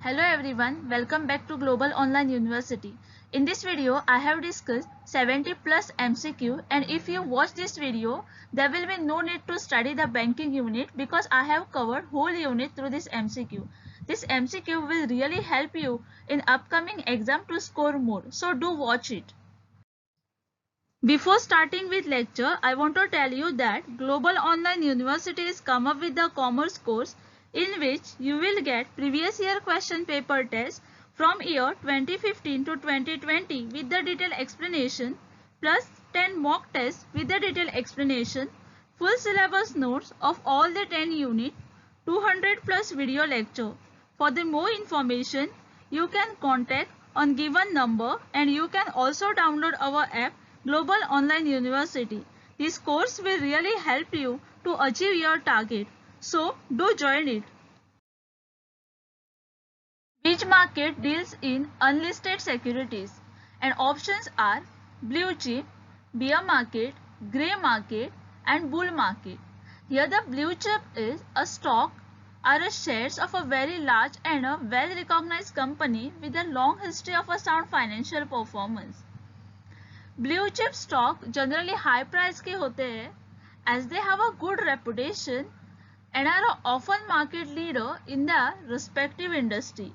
Hello everyone, welcome back to Global Online University. In this video, I have discussed 70 plus MCQ, and if you watch this video, there will be no need to study the banking unit because I have covered whole unit through this MCQ. This MCQ will really help you in upcoming exam to score more, so do watch it. Before starting with lecture, I want to tell you that Global Online University has come up with the commerce course in which you will get previous year question paper test from year 2015 to 2020 with the detailed explanation plus 10 mock tests with the detailed explanation, full syllabus notes of all the 10 units, 200 plus video lecture. For the more information, you can contact on given number and you can also download our app Global Online University. This course will really help you to achieve your target. So, do join it. Which market deals in unlisted securities? And options are blue chip, bear market, grey market and bull market. Here the blue chip is a stock or a shares of a very large and a well recognized company with a long history of a sound financial performance. Blue chip stock generally high price के होते हैं as they have a good reputation and are often market leader in their respective industry.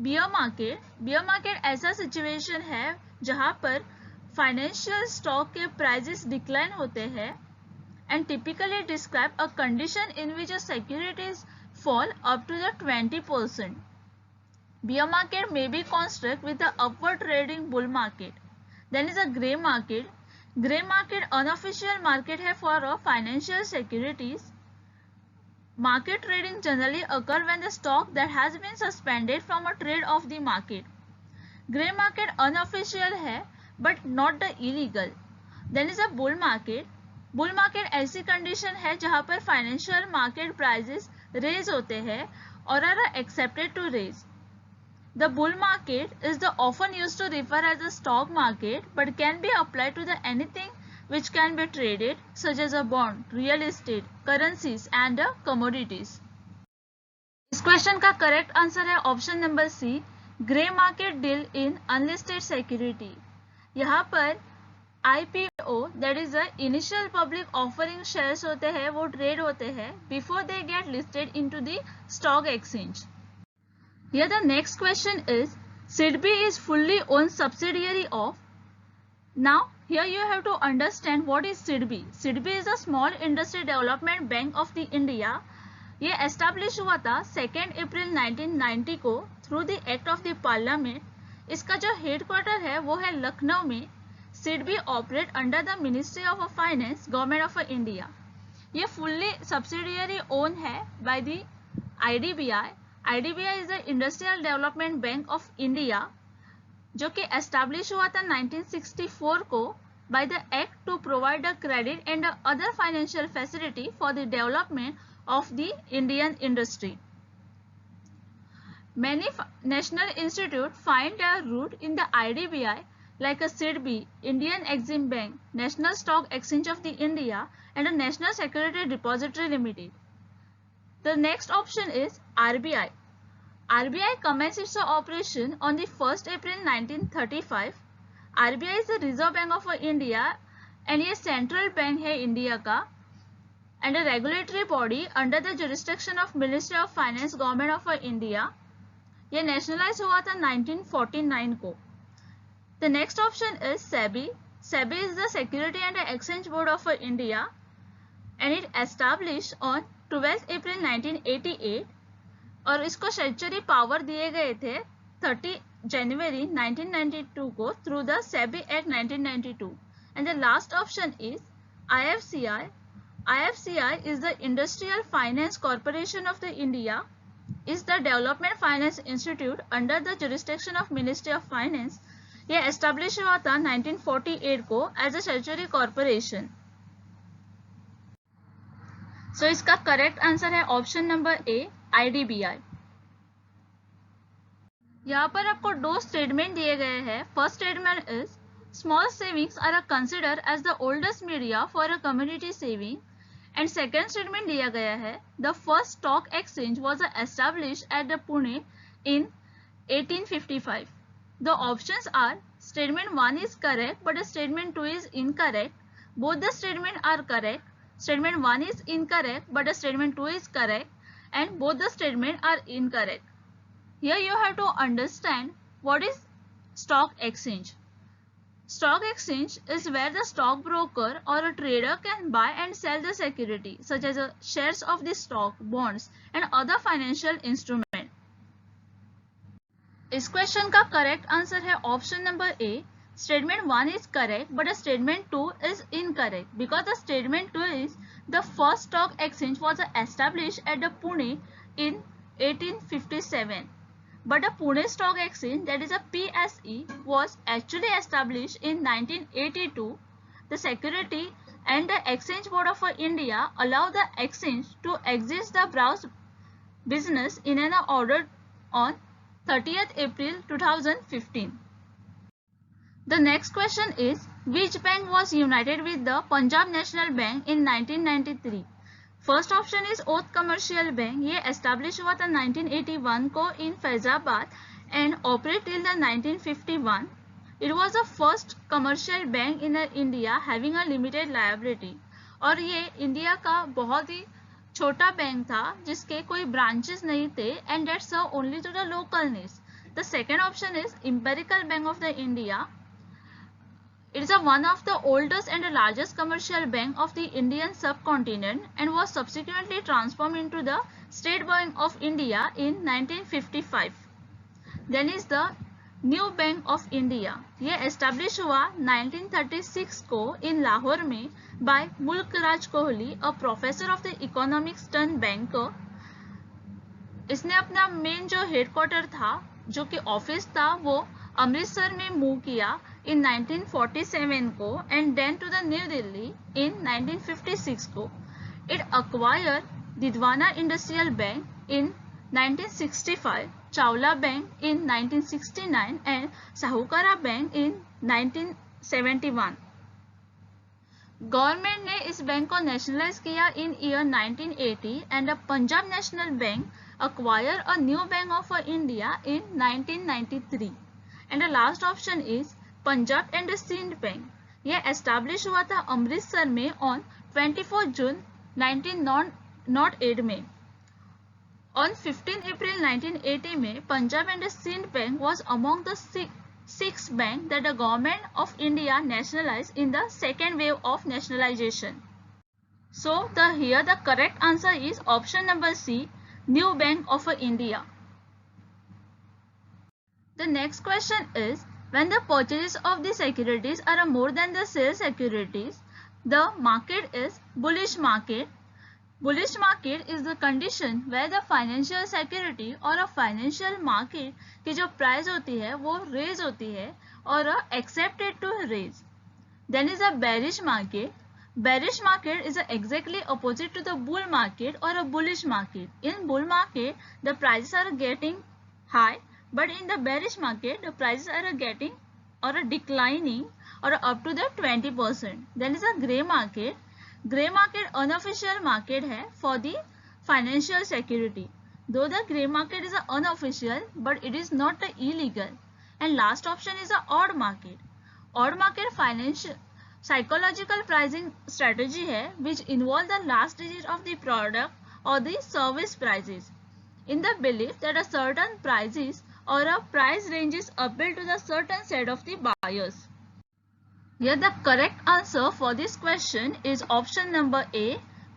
Bear market ऐसा situation है जहां पर financial stock के prices decline होते हैं and typically describe a condition in which a securities fall up to the 20%. Bear market may be construct with the upward trading bull market. Then is a grey market. Grey market unofficial market है for financial securities. Market trading generally occur when the stock that has been suspended from a trade of the market. Grey market unofficial है but not the illegal. Then is a bull market. Bull market ऐसी condition है जहाँ पर financial market prices raise होते हैं और are accepted to raise. The bull market is the often used to refer as a stock market but can be applied to the anything which can be traded such as a bond, real estate, currencies and commodities. इस question का correct answer है option number C, grey market deal in unlisted security. यहाँ पर IPO that is initial public offering shares होते हैं वो trade होते हैं before they get listed into the stock exchange. Here the next question is, SIDBI is fully owned subsidiary of. Now here you have to understand what is SIDBI. SIDBI is a small industry development bank of the India. ये establish हुआ था 2 अप्रैल 1990 को through the act of the parliament. इसका जो headquarter है वो है लखनऊ में. SIDBI operate under the Ministry of Finance, Government of India. ये fully subsidiary owned है by the IDBI. IDBI is the Industrial Development Bank of India जो कि establish हुआ था 1964 को by the act to provide a credit and other financial facility for the development of the Indian industry. Many national institutes find their root in the IDBI like a SIDBI, Indian Exim Bank, National Stock Exchange of the India and a National Security Depository Limited. The next option is RBI. RBI commenced its operation on the 1st April 1935. RBI is the Reserve Bank of India and ये central bank है India का and a regulatory body under the jurisdiction of Ministry of Finance, Government of India. ये nationalized हुआ था 1949 को. The next option is SEBI. SEBI is the Security and Exchange Board of India and it established on 12th April 1988 और इसको statutory power दिए गए थे 30 जनवरी 1992 को through the SEBI act 1992. And the last option is IFCI. IFCI is the industrial finance corporation of the India, is the development finance institute under the jurisdiction of ministry of finance. ये establish हुआ था 1948 को as a statutory corporation. So इसका correct answer है option number A, IDBI. यहाँ पर आपको दो स्टेटमेंट दिए गए हैं. First statement is small savings are considered as the oldest media for a community saving and second statement दिया गया है the first stock exchange was established at the Pune in 1855. The options are statement 1 is correct but statement 2 is incorrect. Both the statements are correct. Statement 1 is incorrect but statement 2 is correct, and both the statements are incorrect. Here you have to understand what is stock exchange. Stock exchange is where the stockbroker or a trader can buy and sell the security such as shares of the stock, bonds and other financial instruments. इस question का correct answer है option number A. Statement 1 is correct but statement 2 is incorrect because the statement 2 is the first stock exchange was established at the Pune in 1857. But the Pune Stock Exchange, that is a PSE, was actually established in 1982. The Security and the Exchange Board of India allow the exchange to exist the browse business in an order on 30th April 2015. The next question is, which bank was united with the Punjab National Bank in 1993? First option is Oudh commercial bank. ये establish हुआ था 1981 को in Faizabad and operate till the 1951. It was the first commercial bank in India having a limited liability. और ये India का बहुत ही छोटा bank था जिसके कोई ब्रांचेस नहीं थे and that's only to the local needs. The second option is imperial bank of the India. It is one of the oldest and largest commercial bank of the Indian subcontinent and was subsequently transformed into the State Bank of India in 1955. Then is the New Bank of India. ये establish हुआ 1936 को in Lahore में by मुल्क राज Kohli, a professor of the economics turned banker. इसने अपना main जो headquarter था, जो कि ऑफिस था, वो अमृतसर में मूव किया in 1947 को and then to the New Delhi in 1956 को. It acquired Didwana Industrial Bank in 1965, Chawla Bank in 1969 and Sahukara Bank in 1971. Government ने इस बैंक को नेशनलाइज किया in year 1980 and Punjab National Bank acquired a new Bank of India in 1993. And the last option is Punjab and Sindh bank. यह establish हुआ था अमृतसर में on 24 जून 1908 में. On 15 अप्रैल 1980 में Punjab and Sindh bank was among the six banks that the government of India nationalized in the second wave of nationalization. So here the correct answer is option number C, New Bank of India. The next question is, when the purchases of the securities are more than the sale securities, the market is bullish market. Bullish market is the condition where the financial security or a financial market की जो price होती है वो raise होती है और accepted to raise. Then is a bearish market. Bearish market is exactly opposite to the bull market or a bullish market. In bull market, the prices are getting high, but in the bearish market, the prices are getting or declining or up to the 20%. Then is a grey market. Grey market unofficial market है for the financial security. Though the grey market is unofficial, but it is not illegal. And last option is a odd market. Odd market financial psychological pricing strategy है which involve the last digit of the product or the service prices in the belief that a certain prices or a price range is appeal to the certain set of the buyers. Here the correct answer for this question is option number A,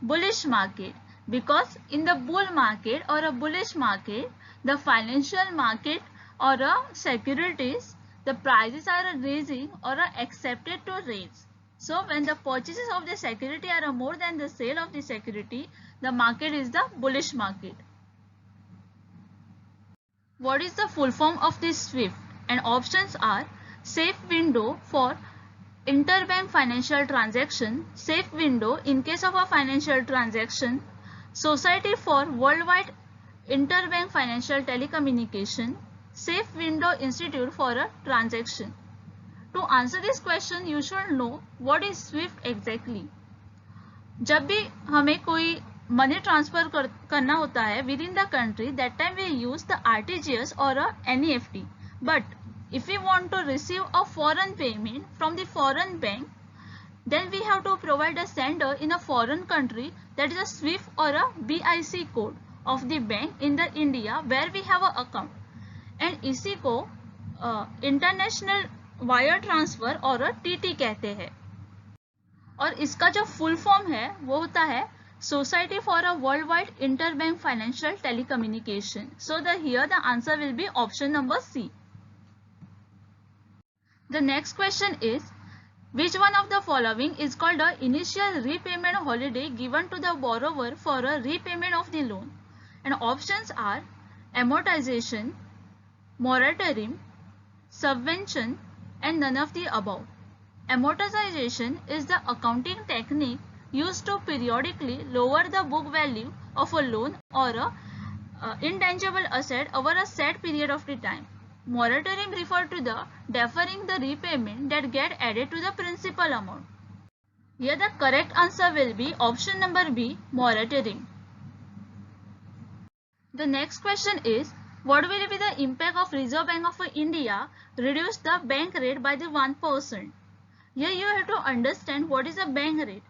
bullish market, because in the bull market or a bullish market, the financial market or a securities, the prices are raising or are accepted to raise. So when the purchases of the security are more than the sale of the security, the market is the bullish market. What is the full form of this SWIFT? And options are safe window for interbank financial transaction, safe window in case of a financial transaction, Society for Worldwide Interbank Financial Telecommunication, safe window institute for a transaction. To answer this question, you should know what is SWIFT exactly. जब भी हमें कोई money transfer करना होता है with in the country, that time we use the RTGS और NEFT. But if we want to receive a foreign payment from the foreign bank, then we have to provide a sender in a foreign country, that is a SWIFT or a BIC code of the bank in the India where we have a account. And इसी को international wire transfer और TT कहते हैं. और इसका जो full form है वो होता है Society for a Worldwide Interbank Financial Telecommunication. So here the answer will be option number C. The next question is, which one of the following is called a initial repayment holiday given to the borrower for a repayment of the loan? And options are amortization, moratorium, subvention, and none of the above. Amortization is the accounting technique used to periodically lower the book value of a loan or a intangible asset over a set period of the time. Moratorium refer to the deferring the repayment that get added to the principal amount. Here the correct answer will be option number B, moratorium. The next question is, what will be the impact of Reserve Bank of India reduce the bank rate by the 1%? Here you have to understand what is a bank rate.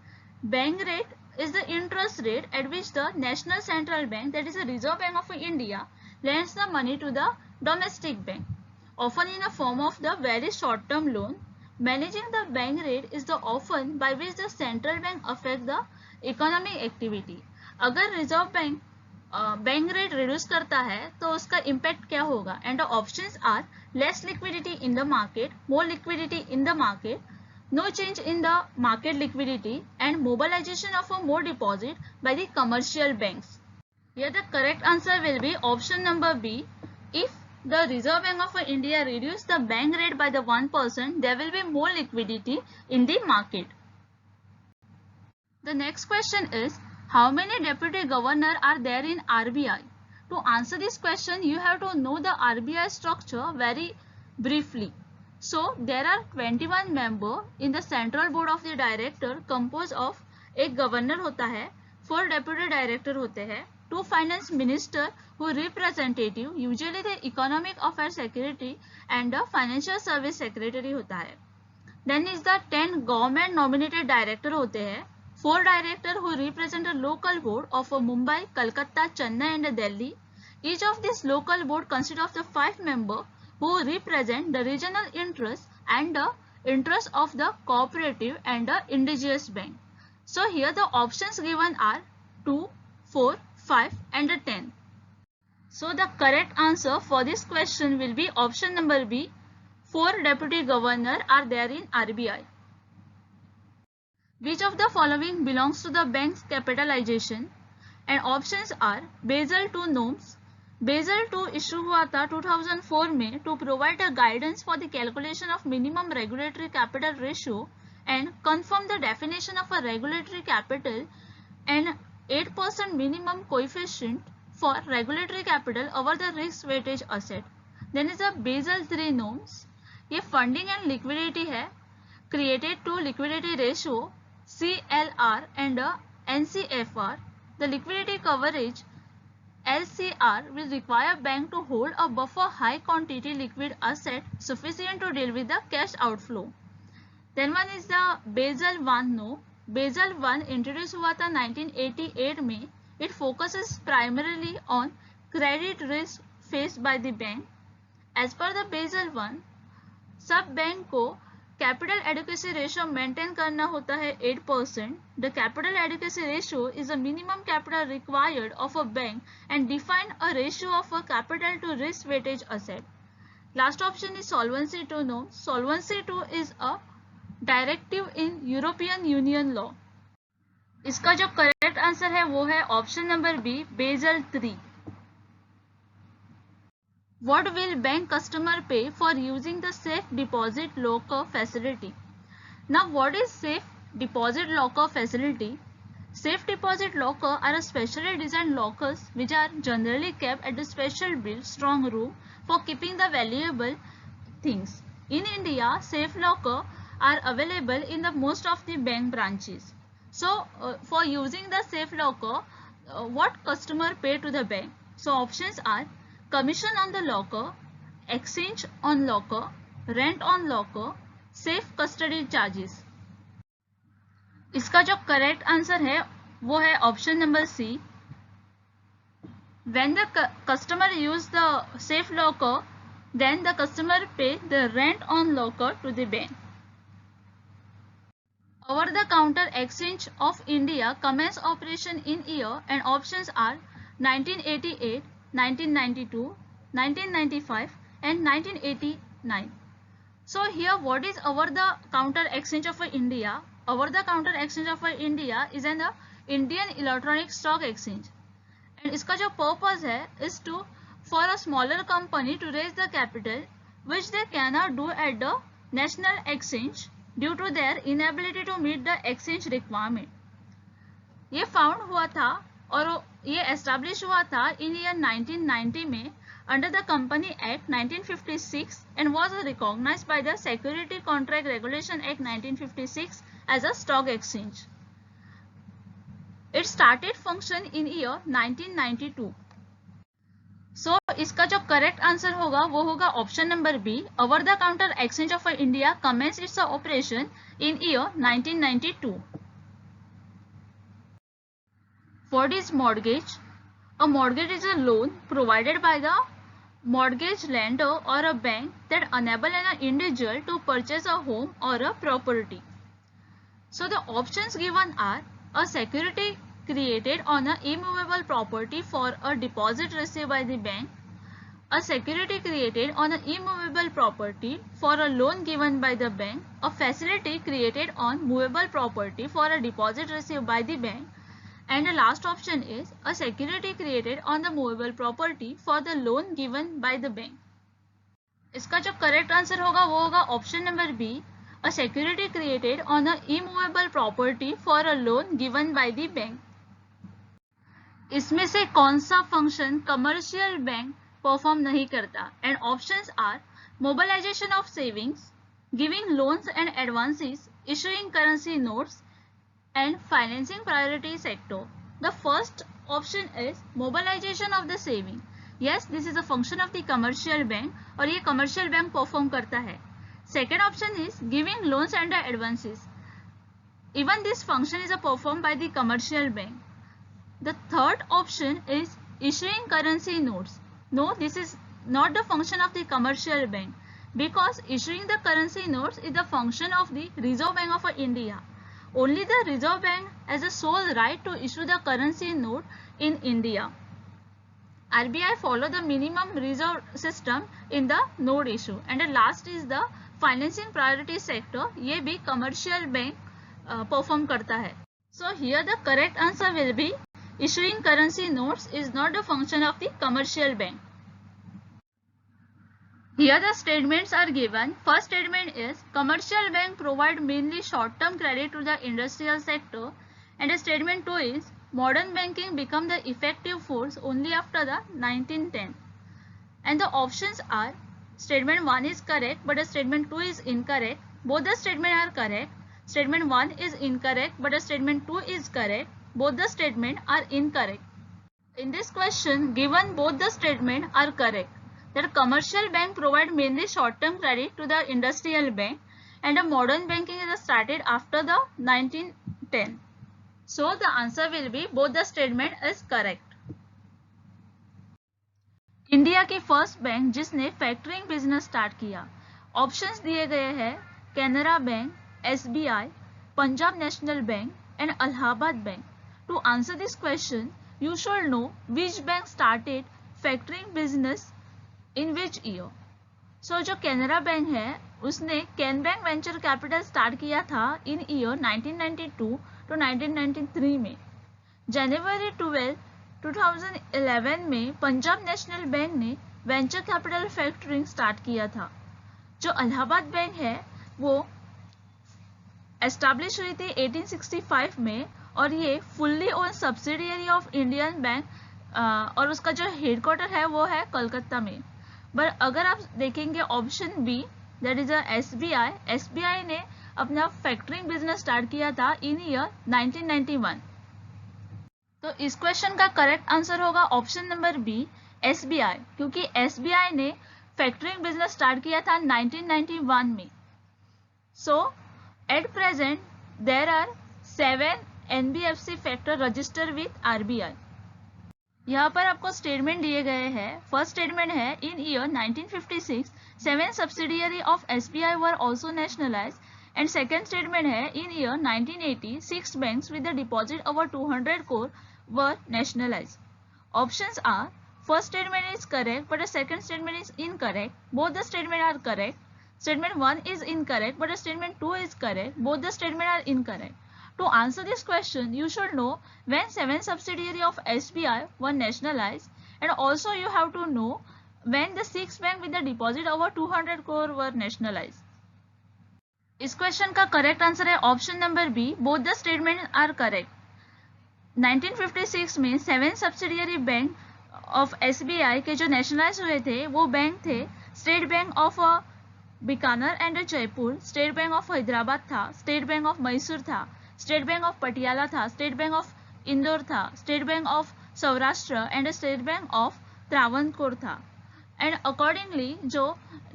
Bank rate is the interest rate at which the National Central Bank, that is the Reserve Bank of India, lends the money to the domestic bank, often in the form of the very short-term loan. Managing the bank rate is the often by which the central bank affect the economic activity. अगर reserve bank rate reduce करता है तो उसका impact क्या होगा? And the options are less liquidity in the market, more liquidity in the market, no change in the market liquidity, and mobilization of a more deposit by the commercial banks. Here the correct answer will be option number B. If the Reserve Bank of India reduce the bank rate by the 1%, there will be more liquidity in the market. The next question is, how many deputy governors are there in RBI? To answer this question, you have to know the RBI structure very briefly. So there are 21 members in the central board of the director composed of एक governor होता है, 4 deputy director होते हैं, 2 finance minister who representative, usually the economic affairs secretary and the financial service secretary होता है. Then is the 10 government nominated director होते हैं, 4 director who represent the local board of Mumbai, Kolkata, Chennai and Delhi. Each of this local board consists of the 5 members who represent the regional interests and the interests of the cooperative and the indigenous bank. So here the options given are 2, 4, 5 and 10. So the correct answer for this question will be option number B. 4 deputy governors are there in RBI. Which of the following belongs to the bank's capitalization? And options are Basel II norms. Basel II issue हुआ था 2004 में to provide a guidance for the calculation of minimum regulatory capital ratio and confirm the definition of a regulatory capital and 8% minimum coefficient for regulatory capital over the risk weightage asset. Then is a Basel III norms. ये funding and liquidity है, created to liquidity ratio CLR and NCFR. The liquidity coverage LCR will require bank to hold a buffer high quantity liquid asset sufficient to deal with the cash outflow. Then one is the Basel I norm. Basel I introduced हुआ था 1988 में. It focuses primarily on credit risk faced by the bank. As per the Basel I, सब bank को capital adequacy ratio maintain करना होता है 8%. The capital adequacy ratio is a minimum capital required of a bank and define a ratio of a capital to risk weightage asset. Last option is solvency two norm. Solvency two is a directive in European union law. इसका जो correct answer है वो है option number B, Basel 3. What will bank customer pay for using the safe deposit locker facility? Now what is safe deposit locker facility? Safe deposit locker are a specially designed lockers which are generally kept at a special built strong room for keeping the valuable things. In India, safe locker are available in the most of the bank branches. So for using the safe locker, what customer pay to the bank? So options are commission on the locker, exchange on locker, rent on locker, safe custody charges. इसका जो correct answer है वो है option number C. When the customer use the safe locker, then the customer pay the rent on locker to the bank. Over-the-counter exchange of India commenced operation in year, and options are 1988, 1992, 1995 and 1989. So here what is over-the-counter exchange of India? Over-the-counter exchange of India is an Indian Electronic Stock Exchange, and इसका जो purpose है is to for a smaller company to raise the capital which they cannot do at the national exchange due to their inability to meet the exchange requirement. ये found हुआ था और ये establish हुआ था इन ईयर 1990 में under the company act 1956 and was recognized by the Security Contract Regulation Act 1956 as a stock exchange. It started function in year 1992. So इसका जो करेक्ट आंसर होगा वो होगा option number B. Over the counter exchange of India commence its operation in year 1992. What is mortgage? A mortgage is a loan provided by the mortgage lender or a bank that enable an individual to purchase a home or a property. So the options given are a security created on an immovable property for a deposit received by the bank, a security created on an immovable property for a loan given by the bank, a facility created on movable property for a deposit received by the bank, and the last option is a security created on the movable property for the loan given by the bank. इसका जो correct answer होगा वो होगा option number B. A security created on a immovable property for a loan given by the bank. इसमें से कौन सा function commercial bank perform नहीं करता? And options are mobilization of savings, giving loans and advances, issuing currency notes and financing priority sector. The first option is mobilization of the saving. Yes, this is a function of the commercial bank और ये commercial bank perform करता है. Second option is giving loans and advances. Even this function is performed by the commercial bank. The third option is issuing currency notes. No, this is not the function of the commercial bank because issuing the currency notes is the function of the Reserve Bank of India. Only the Reserve Bank has a sole right to issue the currency note in India. RBI follow the minimum reserve system in the note issue. And the last is the financing priority sector. ये भी commercial bank perform करता है. So here the correct answer will be issuing currency notes is not the function of the commercial bank. Here the statements are given. First statement is commercial bank provide mainly short-term credit to the industrial sector, and statement 2 is modern banking become the effective force only after the 1910. And the options are statement 1 is correct but statement 2 is incorrect. Both the statements are correct. Statement 1 is incorrect but statement 2 is correct. Both the statements are incorrect. In this question given both the statements are correct. That commercial bank provide mainly short-term credit to the industrial bank and a modern banking is started after the 1910. So the answer will be both the statement is correct. India की first bank जिसने factoring business start किया. Options दिए गए हैं Canara Bank, SBI, Punjab National Bank and Allahabad Bank. To answer this question you should know which bank started factoring business in which year. So जो Canara bank है उसने Can bank venture capital start किया था इन year 1992 to 1993 में. जनवरी 12, 2011 में पंजाब नेशनल बैंक ने venture capital factoring start किया था. जो अलाहाबाद बैंक है वो एस्टैब्लिश हुई थी 1865 में और ये fully own subsidiary of Indian bank और उसका जो हेडक्वार्टर है वो है कोलकाता में. बट अगर आप देखेंगे option B that is SBI ने अपना फैक्टरिंग बिजनेस स्टार्ट किया था इन ईयर 1991. तो इस क्वेश्चन का करेक्ट आंसर होगा ऑप्शन नंबर बी, एसबीआई, क्योंकि एसबीआई ने फैक्टरिंग बिजनेस स्टार्ट किया था 1991 में. So at present there are 7 NBFC factor register with RBI. यहाँ पर आपको स्टेटमेंट दिए गए हैं. फर्स्ट स्टेटमेंट है in year 1956 7 subsidiary of SBI were also nationalised. And second statement है in year 1980 6 banks with the deposit over 200 crore were nationalized. Options are first statement is correct but the second statement is incorrect. Both the statements are correct. Statement 1 is incorrect but the statement 2 is correct. Both the statements are incorrect. To answer this question, you should know when 7 subsidiaries of SBI were nationalized, and also you have to know when the 6 banks with the deposit over 200 crore were nationalized. इस question का correct answer है option number B, both the statement are correct. 1956 में 7 subsidiary bank of SBI के जो nationalise हुए थे वो bank थे state bank of Bikaner and Jaipur, state bank of Hyderabad था, स्टेट बैंक ऑफ मैसूर था, स्टेट बैंक ऑफ पटियाला था, स्टेट बैंक ऑफ इंदौर था, state bank of Saurashtra and state bank of Travancore था. एंड अकॉर्डिंगली जो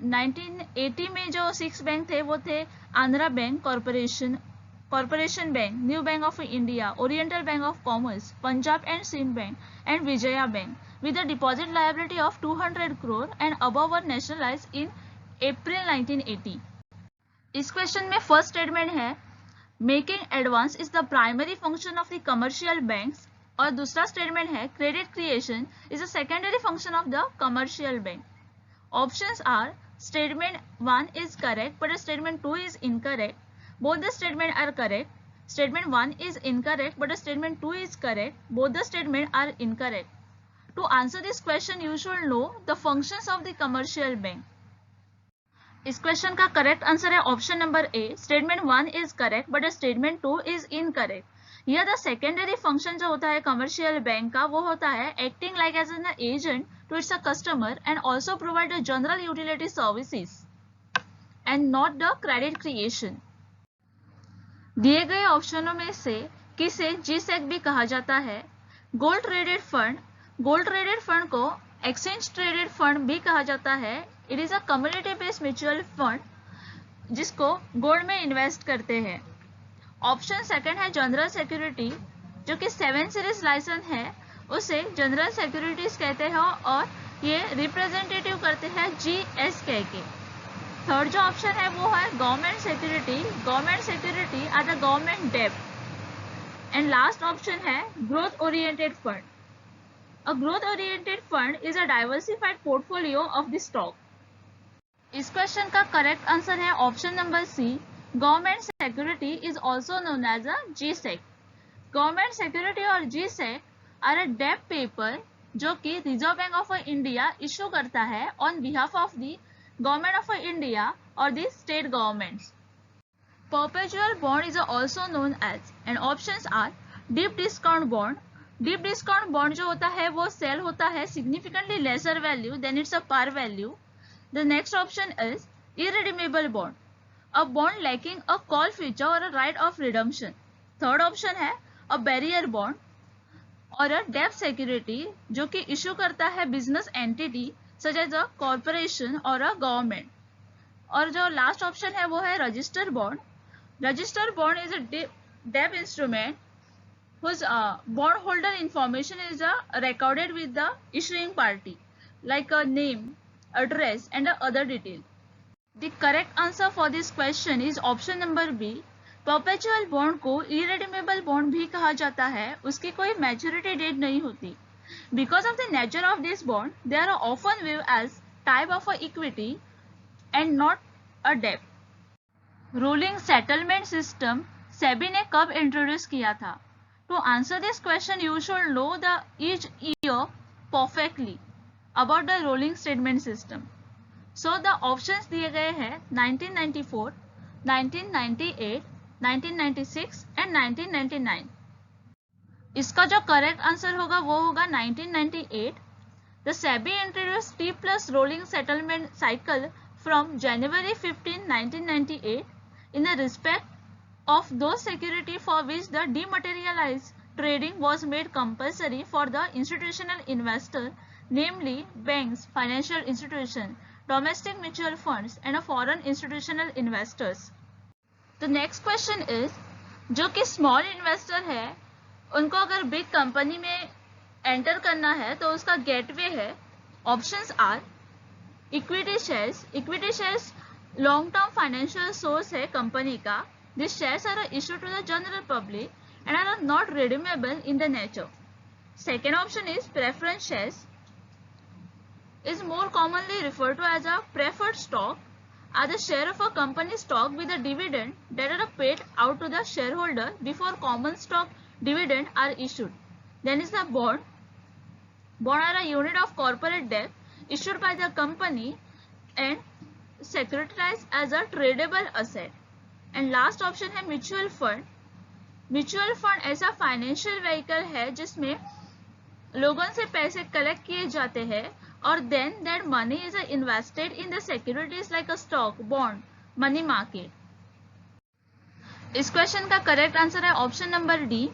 1980 में जो 6 बैंक थे वो थे Andhra bank corporation bank, new bank of India, oriental bank of commerce, Punjab and Sindh bank and Vijaya bank with a deposit liability of 200 crore and above were nationalized in April 1980. इस क्वेश्चन में फर्स्ट स्टेटमेंट है making advance is the primary function of the commercial banks, और दूसरा statement है credit creation is a secondary function of the commercial bank. Options are statement 1 is correct but statement 2 is incorrect. Both the statements are correct. Statement 1 is incorrect but statement 2 is correct. Both the statements are incorrect. To answer this question, you should know the functions of the commercial bank. इस question का correct answer है option number A, statement 1 is correct but statement 2 is incorrect. यह the secondary function जो होता है commercial bank का वो होता है acting like as an agent to its a customer and also provide the general utility services and not the credit creation. दिए गए ऑप्शनों में से किसे जीसेक भी कहा जाता है? गोल्ड ट्रेडेड फंड को एक्सचेंज ट्रेडेड फंड भी कहा जाता है. It is a community based mutual fund जिसको गोल्ड में इन्वेस्ट करते हैं. ऑप्शन सेकंड है जनरल सिक्योरिटी, जो कि 7 सीरीज लाइसेंस है उसे जनरल सिक्योरिटीज कहते हैं और ये रिप्रेजेंटेटिव करते हैं जीएसके के. थर्ड जो ऑप्शन है वो है government security are the government डेब्ट. एंड लास्ट ऑप्शन है growth oriented fund. A growth oriented fund is a diversified portfolio of the stock. इस क्वेश्चन का करेक्ट आंसर है option number C, government security is also known as a G sec. Government security और G sec are a डेब्ट paper जो कि reserve bank of India issue करता है on behalf of the government of India और the state governments. Perpetual bond is also known as, and options are deep discount bond. Deep discount bond जो होता है वो sale होता है significantly lesser value than its a par value. The next option is irredeemable bond, a bond lacking a call feature or a right of redemption. Third option है a barrier bond और a debt security जो कि issue करता है business entity such as a corporation or a government. और जो last option है वो है register bond. Register bond is a debt instrument whose bondholder information is recorded with the issuing party like a name, address and other detail. The correct answer for this question is option number B. Perpetual bond को irredeemable bond भी कहा जाता है. उसकी कोई maturity date नहीं होती. Because of the nature of this bond, they are often viewed as type of a equity and not a debt. Rolling settlement system SEBI ने कब introduce किया था? To answer this question, you should know the each year perfectly about the rolling statement system. So the options दिए गए हैं 1994, 1998, 1996 and 1999. इसका जो correct answer होगा वो होगा 1998. The SEBI introduced T plus rolling settlement cycle from January 15, 1998 in the respect of those security for which the dematerialized trading was made compulsory for the institutional investor, namely banks, financial institutions, domestic mutual funds and foreign institutional investors. The next question is, जो कि small investor है उनको अगर big company में enter करना है तो उसका गेटवे है. Options are equity shares. Equity shares long term financial source है कंपनी का. This shares are issued to the general public and are not redeemable in the nature. Second option is preference shares, is more commonly referred to as a preferred stock, are the share of a company stock with a dividend that are paid out to the shareholder before common stock dividend are issued. Then is the bond. Bond are a unit of corporate debt issued by the company and securitized as a tradable asset. And last option है mutual fund. Mutual fund ऐसा financial vehicle है जिसमें लोगों से पैसे collect किए जाते हैं और then that money is invested in the securities like a stock, bond, money market. इस क्वेश्चन का करेक्ट आंसर है option number D.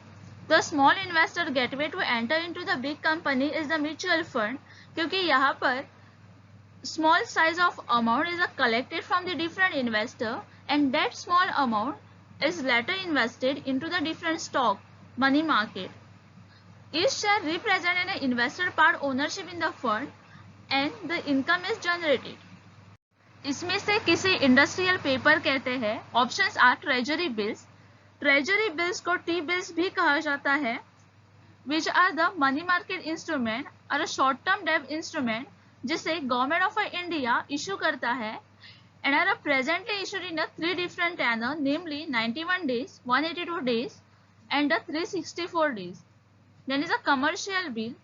The small investor gateway to enter into the big company is the mutual fund, क्योंकि यहाँ पर small size of amount is collected from the different investor and that small amount is later invested into the different stock, money market. Each share represents an investor part ownership in the fund and the income is generated. इसमें से किसी industrial paper कहते हैं. Options are treasury bills. Treasury bills को T bills भी कहा जाता है, which are the money market instrument और शॉर्ट टर्म डेट इंस्ट्रूमेंट जिसे गवर्नमेंट ऑफ इंडिया इशू करता है and are presently issued in a 3 different tenor, namely 91 days, 182 days and 364 days. Then is a commercial bill.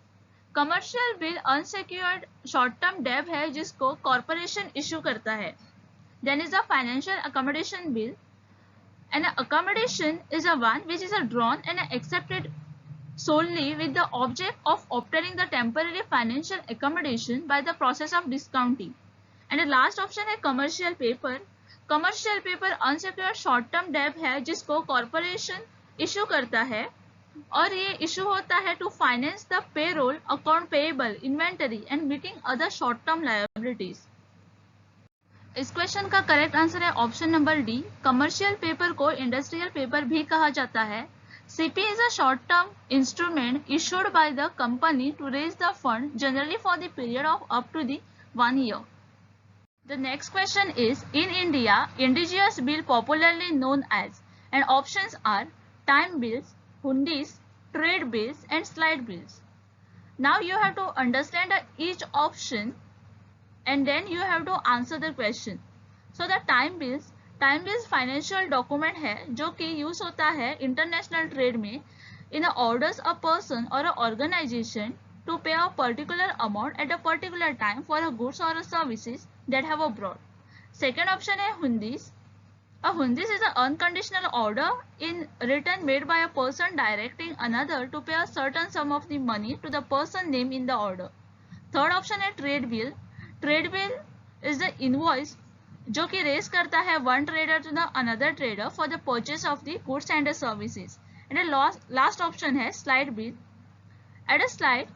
Commercial bill unsecured short term debt है जिसको corporation issue करता है. Then is a financial accommodation bill. An accommodation is a one which is a drawn and accepted solely with the object of obtaining the temporary financial accommodation by the process of discounting. And last option है commercial paper. Commercial paper unsecured short term debt है जिसको corporation issue करता है और ये issue होता है to finance the payroll, account payable, inventory and meeting other short term liabilities. इस क्वेश्चन का करेक्ट आंसर है option number D. Commercial paper को इंडस्ट्रियल पेपर भी कहा जाता है. CP is a short term instrument issued by the company to raise the fund generally for the period of up to the 1 year. The next question is, in India, indigenous bill popularly known as, and options are time bills, hundis, trade bills and slide bills. Now you have to understand each option and then you have to answer the question. So the time bills financial document है जो कि use होता है international trade में in orders a person or an organization to pay a particular amount at a particular time for a goods or a services that have abroad. Second option है hundis. A hundis is an unconditional order in written made by a person directing another to pay a certain sum of the money to the person named in the order. Third option है trade bill. Trade bill is the invoice जो कि race करता है one trader to the another trader for the purchase of the goods and the services. And the last option है slide bill. At a slide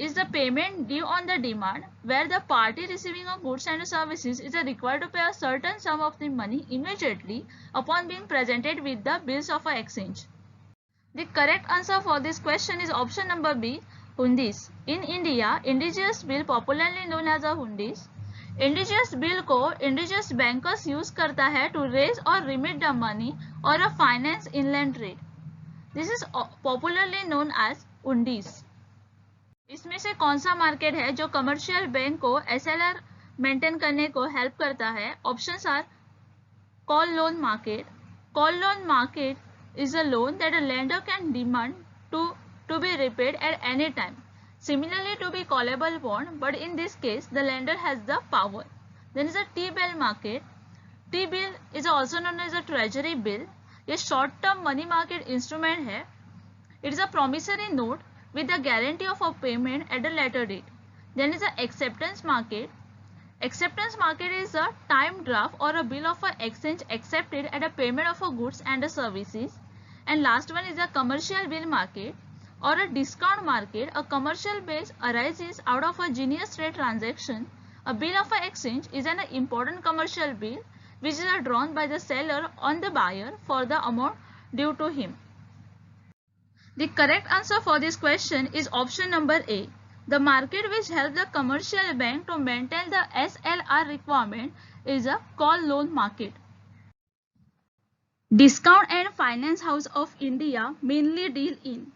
is the payment due on the demand where the party receiving of goods and services is required to pay a certain sum of the money immediately upon being presented with the bills of an exchange. The correct answer for this question is option number B, hundis. In India, indigenous bill popularly known as a hundis. Indigenous bill को indigenous bankers use करता है to raise or remit the money or a finance inland trade. This is popularly known as hundis. इसमें से कौन सा market है जो commercial bank को एसएलआर मेंटेन करने को हेल्प करता है? Options are call loan market. Call loan market is a loan that a lender can demand to be repaid at any time, similarly to be callable bond, but in this case the lender has the power. Then is a T bill market. T bill is also known as a treasury bill. ये short term money market instrument है. It is a promissory note with the guarantee of a payment at a later date. Then is the acceptance market. Acceptance market is a time draft or a bill of a exchange accepted at a payment of a goods and a services. And last one is a commercial bill market or a discount market. A commercial bill arises out of a genius trade transaction. A bill of exchange is an important commercial bill which is drawn by the seller on the buyer for the amount due to him. The correct answer for this question is option number A. The market which helps the commercial bank to maintain the SLR requirement is a call loan market. Discount and Finance House of India mainly deal in.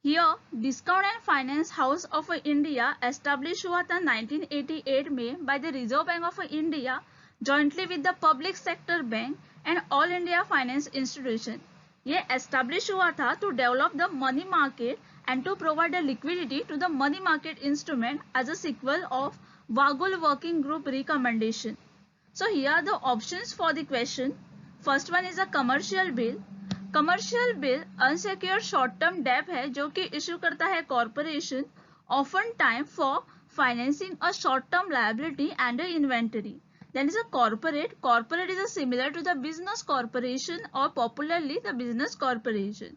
Here, Discount and Finance House of India established हुआ था 1988 में by the Reserve Bank of India jointly with the Public Sector Bank and All India Finance Institution. ये establish हुआ था to develop the money market and to provide a liquidity to the money market instrument as a sequel of Vagul Working Group recommendation. So here are the options for the question. First one is a commercial bill. Commercial bill unsecured short term debt है जो कि issue करता है corporation often time for financing a short term liability and a inventory. Then is a corporate is a similar to the business corporation और popularly the business corporation.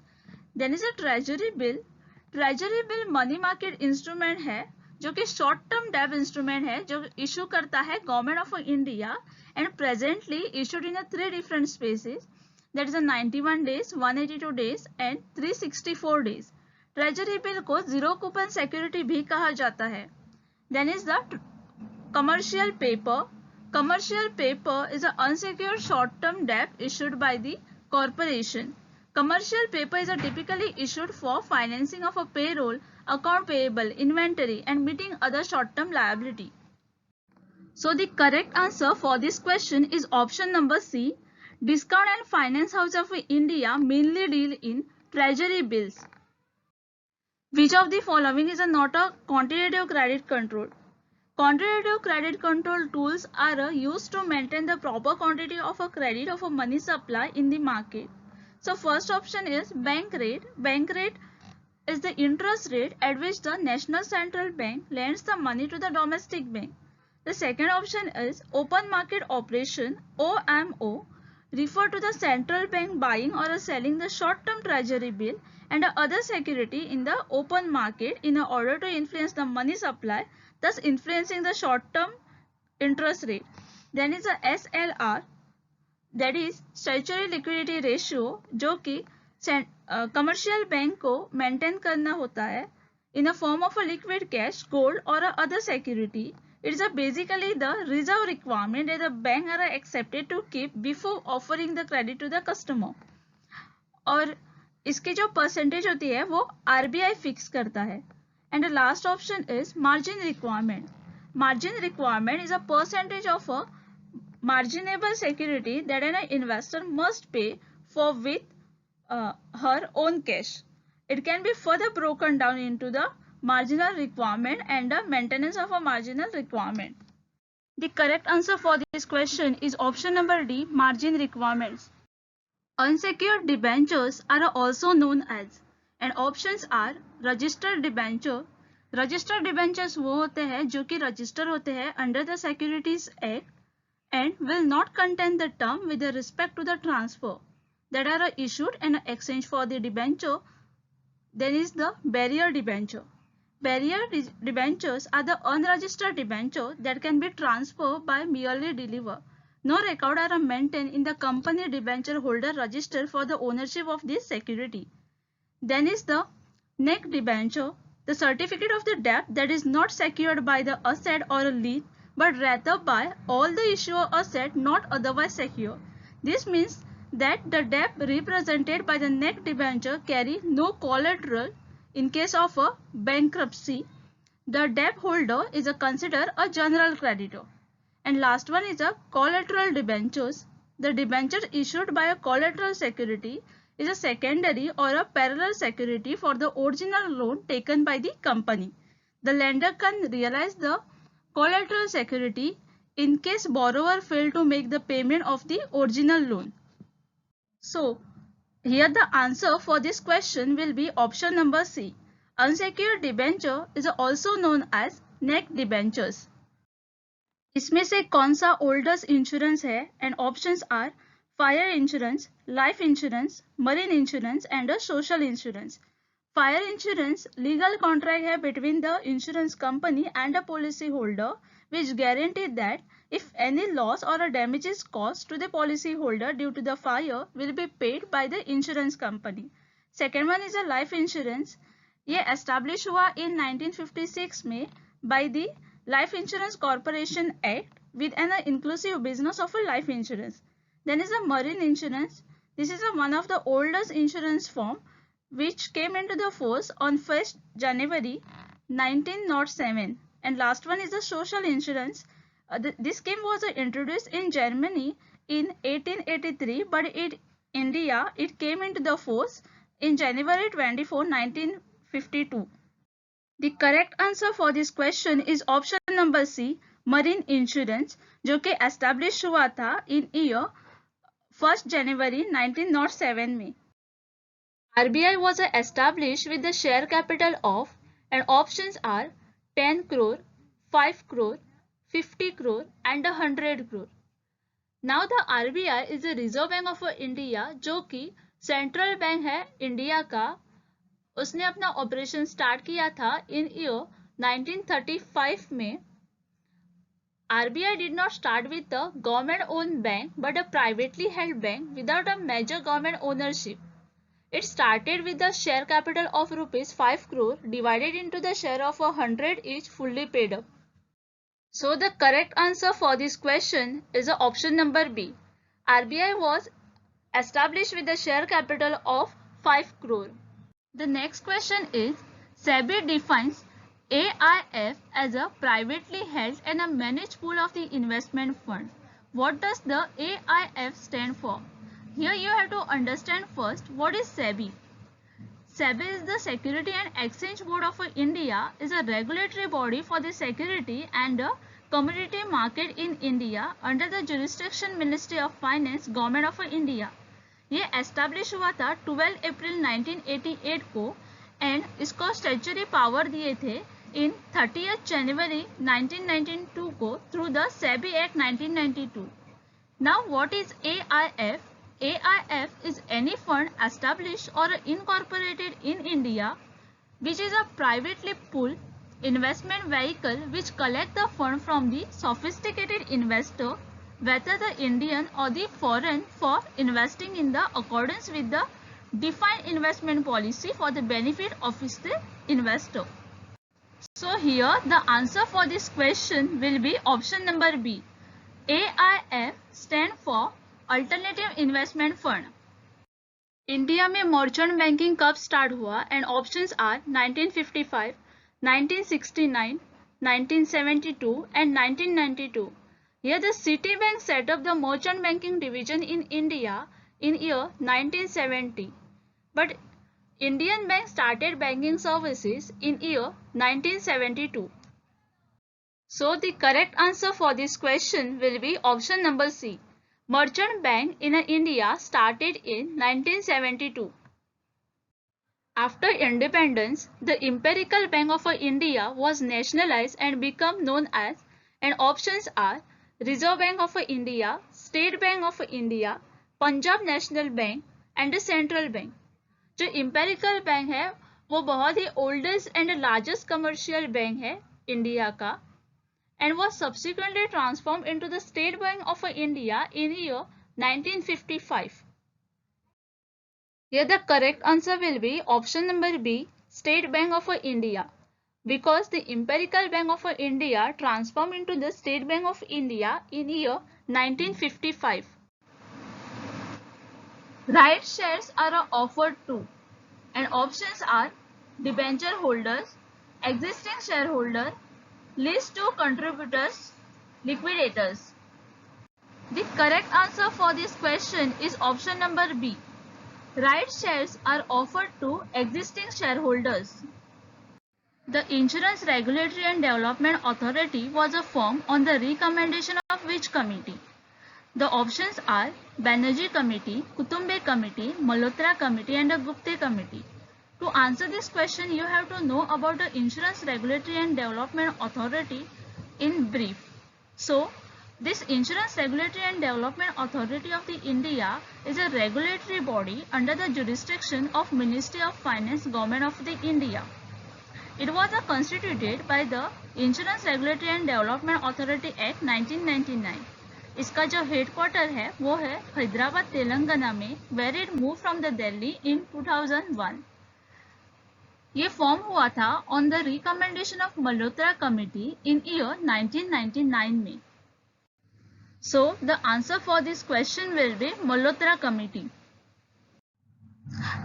Then is a treasury bill money market instrument है जो कि short term debt instrument है जो issue करता है government of India and presently issued in 3 different spaces. That is a 91 days, 182 days and 364 days. Treasury bill को zero coupon security भी कहा जाता है. Then is the commercial paper. Commercial paper is an unsecured short-term debt issued by the corporation. Commercial paper is typically issued for financing of a payroll, account payable, inventory and meeting other short-term liability. So the correct answer for this question is option number C. Discount and Finance House of India mainly deal in treasury bills. Which of the following is not a quantitative credit control? Quantitative credit control tools are used to maintain the proper quantity of a credit of a money supply in the market. So first option is bank rate. Bank rate is the interest rate at which the National Central Bank lends the money to the domestic bank. The second option is open market operation, OMO. Refer to the central bank buying or selling the short-term treasury bill and other security in the open market in order to influence the money supply, thus influencing the short-term interest rate. Then is the SLR, that is statutory liquidity ratio, जो कि commercial bank को maintain करना होता है in a form of a liquid cash, gold or other security. It is basically the reserve requirement that the bank are accepted to keep before offering the credit to the customer. और इसकी जो percentage होती है वो RBI fix करता है. And the last option is margin requirement. Margin requirement is a percentage of a marginable security that an investor must pay for with her own cash. It can be further broken down into the marginal requirement and the maintenance of a marginal requirement. The correct answer for this question is option number D, margin requirements. Unsecured debentures are also known as, and options are registered debenture. Registered debentures वो होते हैं जो कि register होते हैं under the Securities Act and will not contain the term with respect to the transfer that are issued and exchange for the debenture. Then is the barrier debenture. Barrier debentures are the unregistered debenture that can be transferred by merely deliver. No record are maintained in the company debenture holder register for the ownership of this security. Then is the NEC debenture, the certificate of the debt that is not secured by the asset or a lien, but rather by all the issuer asset not otherwise secure. This means that the debt represented by the NEC debenture carry no collateral. In case of a bankruptcy, the debt holder is considered a general creditor. And last one is a collateral debentures. The debenture issued by a collateral security is a secondary or a parallel security for the original loan taken by the company. The lender can realize the collateral security in case borrower failed to make the payment of the original loan. So, here the answer for this question will be option number C. Unsecured debenture is also known as NEC debentures. इसमें से कौन सा oldest insurance है? And options are fire insurance, life insurance, marine insurance and a social insurance. Fire insurance legal contract है between the insurance company and a policy holder which guarantee that if any loss or a damage is caused to the policy holder due to the fire will be paid by the insurance company. Second one is a life insurance. ये establish हुआ in 1956 में by the Life Insurance Corporation Act with an inclusive business of a life insurance. Then is a marine insurance. This is one of the oldest insurance form which came into the force on 1st January 1907. And last one is the social insurance. This scheme was introduced in Germany in 1883, but in India it came into the force in January 24, 1952. The correct answer for this question is option number C, marine insurance, जो कि establish हुआ था in year 1st January 1907 में. RBI was established with the share capital of, and options are 10 crore, 5 crore, 50 crore and 100 crore. Now the RBI is the Reserve Bank of India जो कि central bank है India का. उसने अपना operation start किया था इन year 1935 में. RBI did not start with a government owned bank but a privately held bank without a major government ownership. It started with the share capital of rupees 5 crore divided into the share of 100 each fully paid up. So the correct answer for this question is option number B. RBI was established with the share capital of 5 crore. The next question is, SEBI defines AIF as a privately held and a managed pool of the investment fund. What does the AIF stand for? Here you have to understand first what is SEBI. SEBI is the Security and Exchange Board of India, is a regulatory body for the security and commodity market in India under the jurisdiction Ministry of Finance, Government of India. ये establish हुआ था 12 अप्रैल 1988 को and इसको statutory power दिए थे इन 30 जनवरी 1992 को through the SEBI act 1992. Now what is AIF? AIF is any fund established or incorporated in India which is a privately pooled investment vehicle which collect the fund from the sophisticated investor, whether the Indian or the foreign, for investing in the accordance with the defined investment policy for the benefit of the investor. So here the answer for this question will be option number B. AIF stand for Alternative Investment Fund. India में merchant banking कब start हुआ? And options are 1955, 1969, 1972 and 1992. Here the Citibank set up the merchant banking division in India in year 1970. But Indian Bank started banking services in year 1972. So the correct answer for this question will be option number C. Merchant Bank in India started in 1972. After independence, the Imperial Bank of India was nationalized and became known as, and options are Reserve Bank of India, State Bank of India, Punjab National Bank and Central Bank. जो Imperial Bank है वो बहुत ही oldest and largest commercial bank है India का and was subsequently transformed into the State Bank of India in year 1955. Here the correct answer will be option number B, State Bank of India. Because the Imperial Bank of India transformed into the State Bank of India in year 1955. Right shares are offered to, and options are debenture holders, existing shareholder, lease to contributors, liquidators. The correct answer for this question is option number B. Right shares are offered to existing shareholders. The Insurance Regulatory and Development Authority was formed on the recommendation of which committee? The options are Banerjee Committee, Kutumbe Committee, Malhotra Committee and the Gupte Committee. To answer this question, you have to know about the Insurance Regulatory and Development Authority in brief. So, This Insurance Regulatory and Development Authority of the India is a regulatory body under the jurisdiction of Ministry of Finance, Government of the India. It was constituted by the Insurance Regulatory and Development Authority Act 1999. इसका जो headquarter है वो है हैदराबाद तेलंगाना में, where it move from the Delhi in 2001. ये form हुआ था on the recommendation of Malhotra committee in year 1999 में. So the answer for this question will be Malhotra Committee.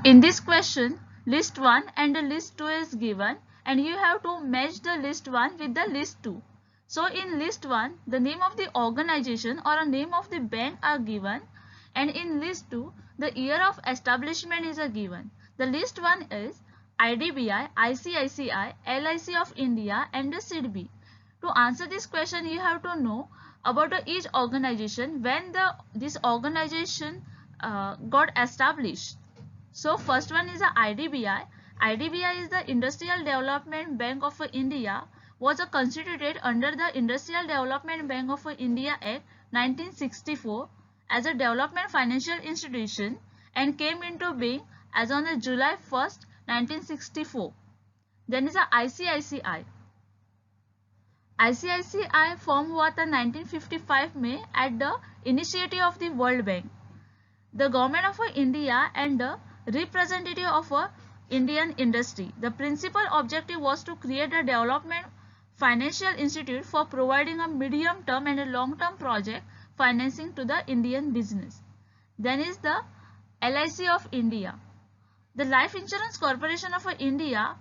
In this question, list 1 and the list 2 is given and you have to match the list 1 with the list 2. So in list 1, the name of the organization or a name of the bank are given, and in list 2, the year of establishment is given. The list 1 is IDBI, ICICI, LIC of India and the SIDBI. To answer this question, you have to know about each organization when this organization got established. So first one is the IDBI. IDBI is the Industrial Development Bank of India, was constituted under the Industrial Development Bank of India Act 1964 as a development financial institution and came into being as on July 1st, 1964. Then is the ICICI. ICICI form हुआ था 1955 में at the initiative of the World Bank. The government of India and the representative of Indian industry. The principal objective was to create a development financial institute for providing a medium-term and a long-term project financing to the Indian business. Then is the LIC of India. The Life Insurance Corporation of India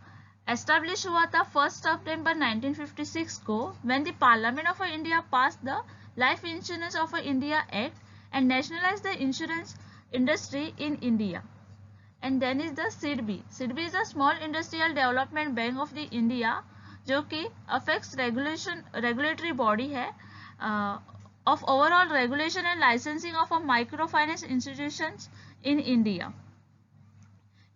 establish हुआ था 1 सितंबर 1956 को when the Parliament of India passed the Life Insurance of India Act and nationalized the insurance industry in India. And then is the SIDBI. SIDBI is a Small Industrial Development Bank of the India जो कि affects regulatory body है of overall regulation and licensing of a microfinance institutions in India.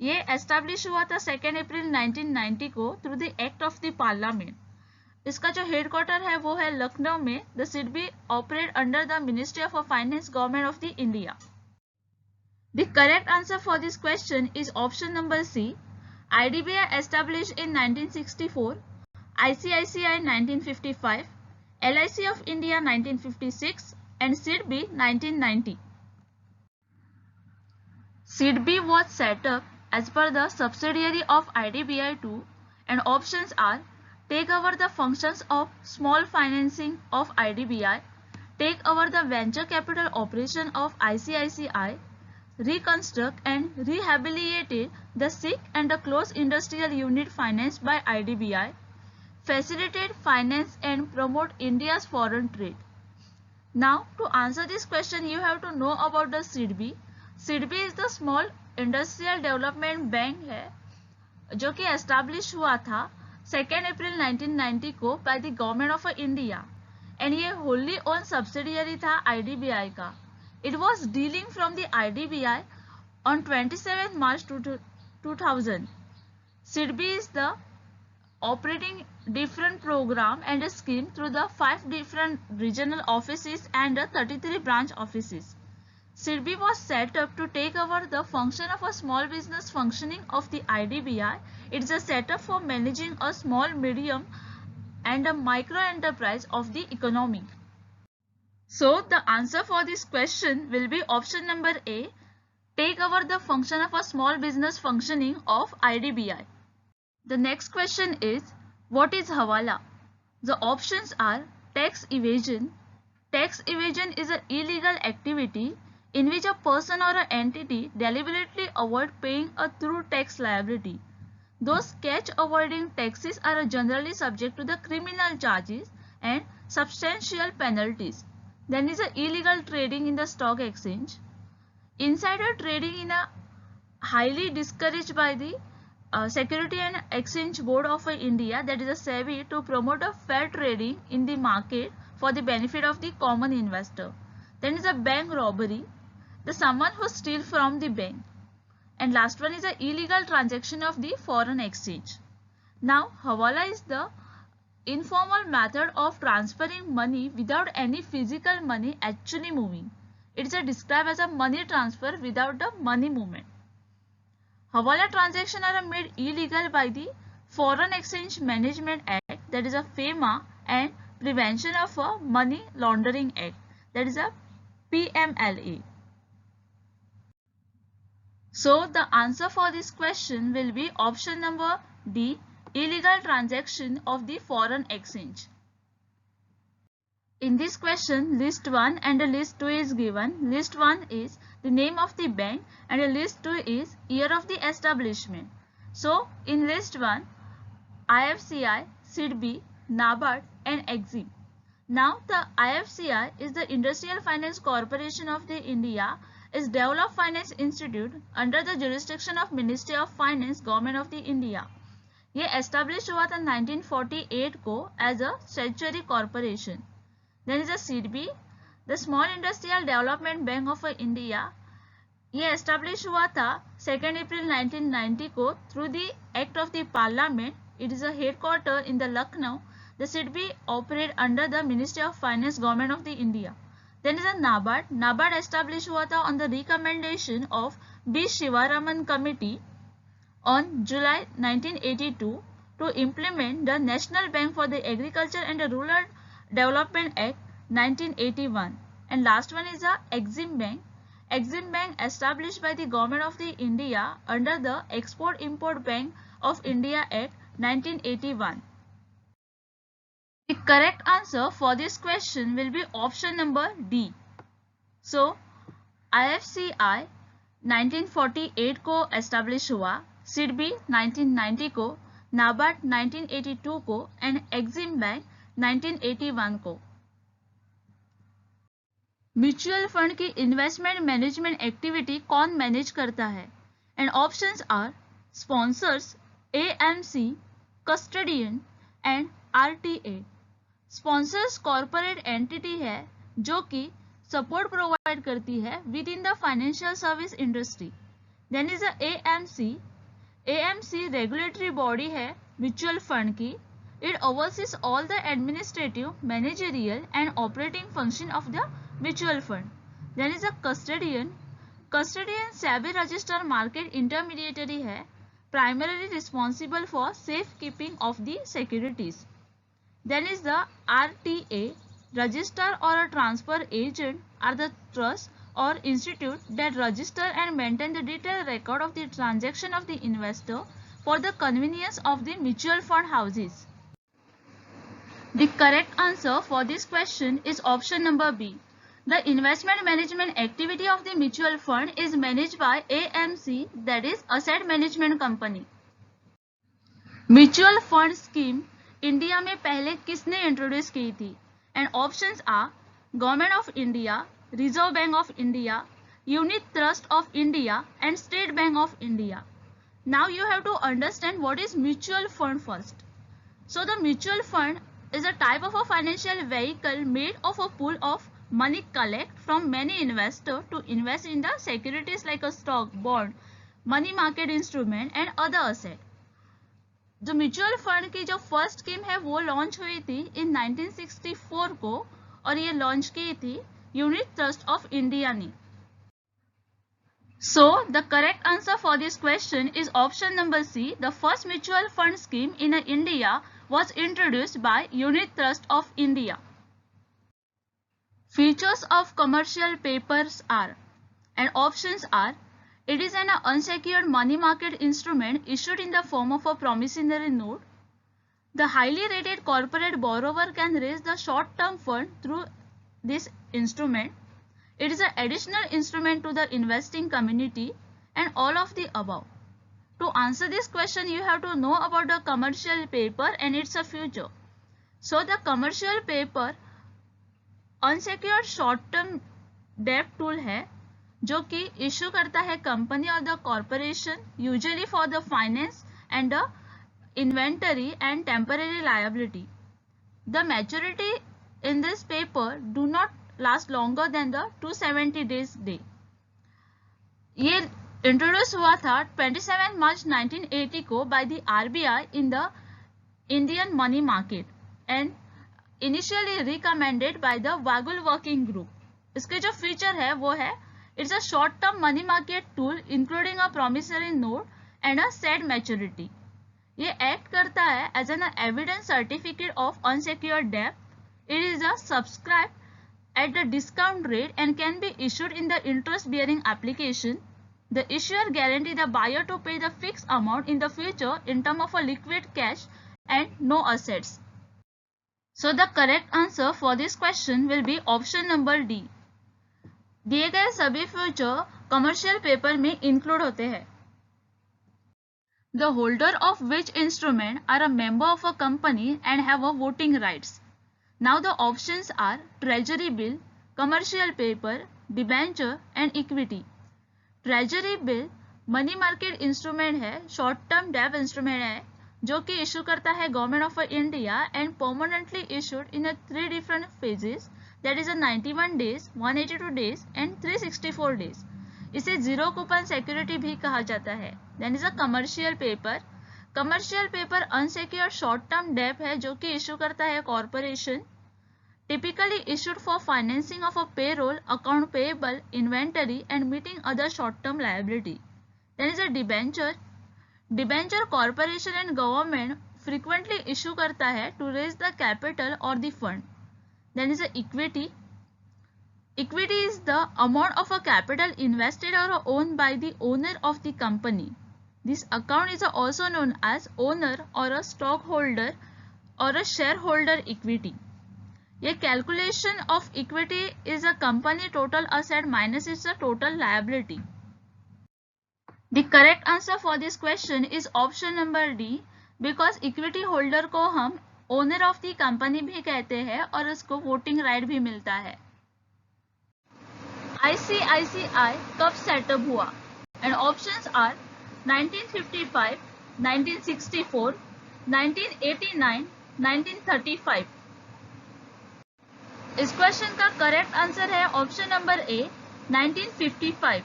ये establish हुआ था 2 अप्रैल 1990 को through the act of the parliament. इसका जो headquarter है वो है लखनऊ में. The SIDBI operate under the ministry of finance government of the India. The correct answer for this question is option number C. IDBI established in 1964, ICICI 1955, LIC of India 1956 and SIDBI 1990. SIDBI was set up as per the subsidiary of IDBI2 and options are take over the functions of small financing of IDBI, take over the venture capital operation of ICICI, reconstruct and rehabilitate the sick and the closed industrial unit financed by IDBI, facilitate finance and promote India's foreign trade. Now to answer this question you have to know about the SIDBI. SIDBI is the Small industrial development bank है जो कि establish हुआ था 2 अप्रैल 1990 को by the government of India and ये Holi own subsidiary था IDBI का. It was dealing from the IDBI on 27 March 2000. SIDBI is the operating different program and scheme through the 5 different regional offices and 33 branch offices. SIDBI was set up to take over the function of a small business functioning of the IDBI. It is a setup for managing a small, medium and a micro enterprise of the economy. So the answer for this question will be option number A. Take over the function of a small business functioning of IDBI. The next question is, what is Hawala? The options are tax evasion. Tax evasion is an illegal activity in which a person or an entity deliberately avoid paying a true tax liability. Those catch avoiding taxes are generally subject to the criminal charges and substantial penalties. Then is a illegal trading in the stock exchange. Insider trading in a highly discouraged by the Security and Exchange Board of India, that is a SEBI, to promote a fair trading in the market for the benefit of the common investor. Then is a bank robbery, the someone who steals from the bank. And last one is the illegal transaction of the foreign exchange. Now Hawala is the informal method of transferring money without any physical money actually moving. It is described as a money transfer without the money movement. Hawala transactions are made illegal by the Foreign Exchange Management Act, that is a FEMA, and Prevention of Money Laundering Act, that is a PMLA. So the answer for this question will be option number D, illegal transaction of the foreign exchange. In this question, list 1 and list 2 is given. List 1 is the name of the bank and list 2 is year of the establishment. So in list 1, IFCI, SIDBI, NABARD and EXIM. Now the IFCI is the Industrial Finance Corporation of the India, is Developed Finance Institute under the jurisdiction of Ministry of Finance, Government of the India. ये establish हुआ था 1948 को as a statutory corporation. Then is a SIDBI, the small industrial development bank of India. ये establish हुआ था 2 अप्रैल 1990 को through the act of the parliament. It is a headquarter in the Lucknow. The SIDBI operate under the ministry of finance, government of the India. Then is a NABARD. NABARD established हुआ था on the recommendation of B. Shivaraman Committee on July 1982 to implement the National Bank for the Agriculture and the Rural Development Act 1981. And last one is a EXIM Bank. EXIM Bank established by the Government of the India under the Export-Import Bank of India Act 1981. The correct answer for this question will be option number D. So, IFCI 1948 को establish हुआ, SIDBI 1990 को, NABARD 1982 को and EXIM Bank 1981 को. Mutual fund की investment management activity कौन manage करता है? And options are sponsors, AMC, custodian and RTA. Sponsors corporate entity है जो कि सपोर्ट प्रोवाइड करती है with in the financial service industry. Then is AMC. AMC regulatory body है म्यूचुअल फंड की. It oversees all the administrative, managerial and operating function of the mutual fund. Then is custodian. Custodian SEBI register market intermediary है, primarily responsible for safe keeping of the securities. Then is the RTA. Register or a transfer agent are the trust or institute that register and maintain the detailed record of the transaction of the investor for the convenience of the mutual fund houses. The correct answer for this question is option number B. The investment management activity of the mutual fund is managed by AMC, that is Asset Management Company. Mutual fund scheme India में पहले किसने introduce की थी? And options are government of India, reserve bank of India, unit trust of India and state bank of India. Now you have to understand what is mutual fund first. So the mutual fund is a type of a financial vehicle made of a pool of money collect from many investors to invest in the securities like a stock, bond, money market instrument and other asset. जो mutual fund की जो first scheme है वो launch हुई थी इन 1964 को और ये लॉन्च की थी यूनिट ट्रस्ट ऑफ इंडिया ने. So the correct answer for this question is option number C. The first mutual fund scheme in India was introduced by Unit Trust of India. Features of commercial papers are, and options are, it is an unsecured money market instrument issued in the form of a promissory note. The highly rated corporate borrower can raise the short-term fund through this instrument. It is an additional instrument to the investing community and all of the above. To answer this question, you have to know about the commercial paper and its a future. So the commercial paper unsecured short-term debt tool है जो कि issue करता है company और the corporation usually for the finance and the inventory and temporary liability. The maturity in this paper do not last longer than the 270 days day. ये introduce हुआ था 27 March 1980 को by the RBI in the Indian money market. and initially recommended by the Wagul working group. इसके जो feature है वो है it's a short term money market tool including a promissory note and a set maturity. ये act करता है as an evidence certificate of unsecured debt. It is a subscribe at the discount rate and can be issued in the interest bearing application. The issuer guarantee the buyer to pay the fixed amount in the future in term of a liquid cash and no assets. So the correct answer for this question will be option number D. दिए गए सभी future commercial paper में include होते हैं. The holder of which instrument are a member of a company and have a voting rights. Now the options are treasury bill, commercial paper, debenture and equity. Treasury bill money market instrument है, short term debt instrument है जो कि issue करता है government of India and permanently issued in 3 different phases, that is 91 days, 182 days and 364 days. इसे zero coupon security भी कहा जाता है. Then is a commercial paper. Commercial paper unsecured short term debt है जो कि इशू करता है corporation, typically issued for financing of a payroll, account payable, inventory and meeting other short term liability. Then is a debenture. Debenture corporation and government frequently issue करता है to raise the capital और the fund. Then is a equity. Equity is the amount of a capital invested और owned by the owner of the company. This account is also known as owner or a stockholder or a shareholder equity. A calculation of equity is a company total asset minus its total liability. The correct answer for this question is option number D, because equity holder को हम owner of the company भी कहते हैं और उसको voting right भी मिलता है. ICICI कब सेटअप हुआ? And options are 1955, 1964, 1989, 1935. इस क्वेश्चन का करेक्ट आंसर है option number A 1955.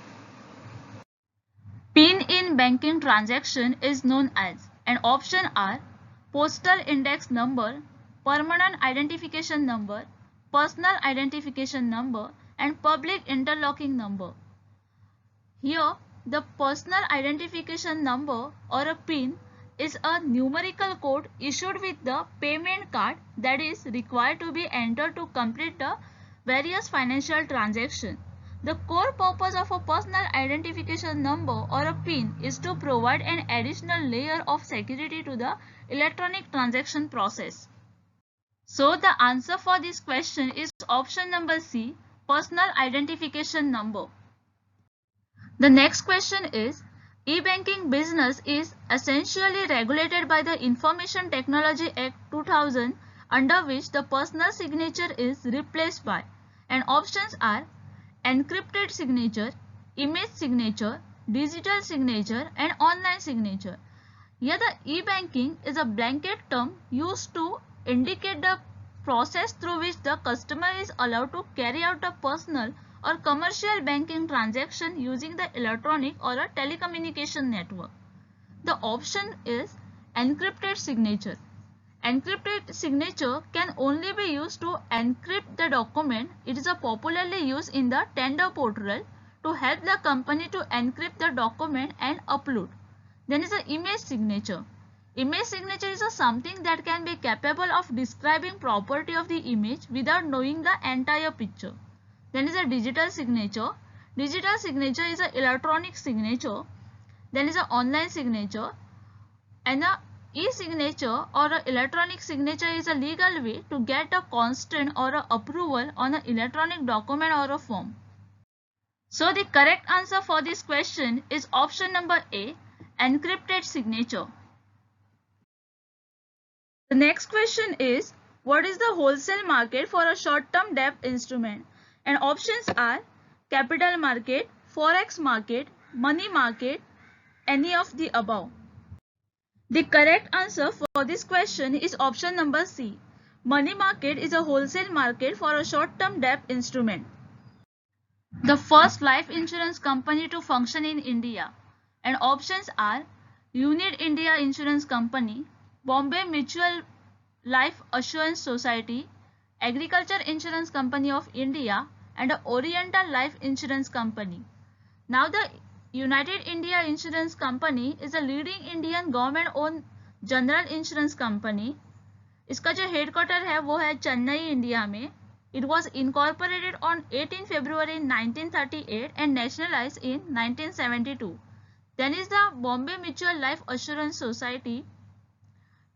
PIN in banking transaction is known as, and option are postal index number, permanent identification number, personal identification number and public interlocking number. Here the personal identification number or a PIN is a numerical code issued with the payment card that is required to be entered to complete the various financial transactions. The core purpose of a personal identification number or a PIN is to provide an additional layer of security to the electronic transaction process. So the answer for this question is option number C, personal identification number. The next question is, e-banking business is essentially regulated by the Information Technology Act 2000, under which the personal signature is replaced by, and options are encrypted signature, image signature, digital signature and online signature. Here the e-banking is a blanket term used to indicate the process through which the customer is allowed to carry out a personal or commercial banking transaction using the electronic or a telecommunication network. The option is encrypted signature. Encrypted signature can only be used to encrypt the document. It is popularly used in the tender portal to help the company to encrypt the document and upload. Then is the image signature. Image signature is something that can be capable of describing property of the image without knowing the entire picture. Then is a digital signature. Digital signature is an electronic signature. Then is an online signature. And a e-signature or a electronic signature is a legal way to get a consent or a approval on an electronic document or a form. So the correct answer for this question is option number A, encrypted signature. The next question is, what is the wholesale market for a short-term debt instrument? And options are capital market, forex market, money market, any of the above. The correct answer for this question is option number C. Money market is a wholesale market for a short-term debt instrument. The first life insurance company to function in India, and options are Unit India Insurance Company, Bombay Mutual Life Assurance Society, Agriculture Insurance Company of India, and Oriental Life Insurance Company. Now the United India Insurance Company is a leading Indian government owned general insurance company. इसका जो headquarter है वो है Chennai, India में. It was incorporated on 18 February 1938 and nationalized in 1972. Then is the Bombay Mutual Life Assurance Society.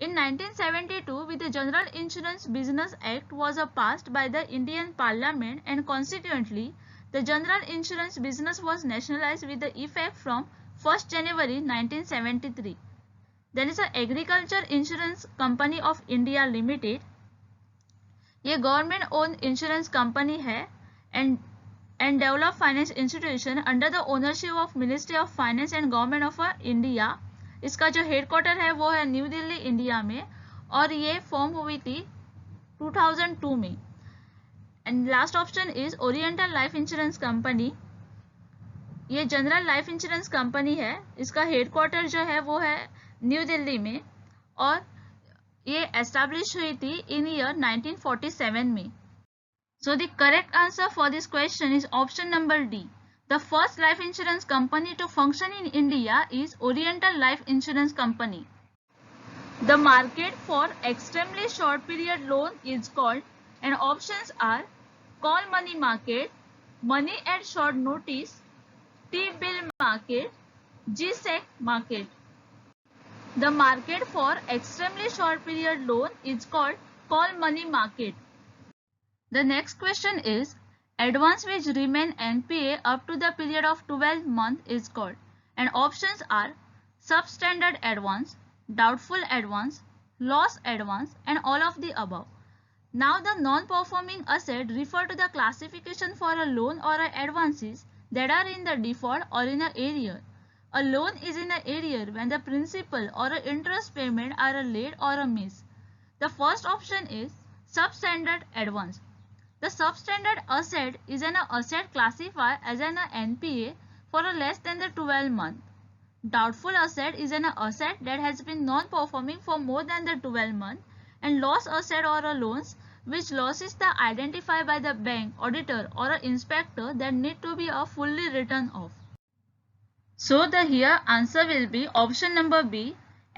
In 1972, with the General Insurance Business Act was passed by the Indian Parliament, and consequently, the General Insurance business was nationalized with the effect from 1st January 1973. Then is the Agriculture Insurance Company of India Limited. ये government own insurance company है and develop finance institution under the ownership of ministry of finance and government of India. इसका जो headquarter है वो है new Delhi, India में, और ये फॉर्म हुई थी 2002 में. And last option is oriental life insurance company. ये जनरल लाइफ इंश्योरेंस कंपनी है. इसका हेडक्वार्टर जो है वो है न्यू दिल्ली में, और ये एस्टैब्लिश हुई थी इन ईयर 1947 में. सो the correct answer for this question is option number D. The first life insurance company to function in India is Oriental Life Insurance Company. The market for extremely short period loan is called, and options are call money market, money at short notice, T-bill market, G-sec market. The market for extremely short period loan is called call money market. The next question is advance which remain NPA up to the period of 12 months is called, and options are substandard advance, doubtful advance, loss advance, and all of the above. Now the non-performing asset refer to the classification for a loan or a advances that are in the default or in a arrear. A loan is in a arrear when the principal or a interest payment are a late or a miss. The first option is substandard advance. The substandard asset is an asset classified as an NPA for a less than the 12 month. Doubtful asset is an asset that has been non-performing for more than the 12 month, and loss asset or a loans which loss is the identified by the bank, auditor or a inspector that need to be a fully written off. So the here answer will be option number B.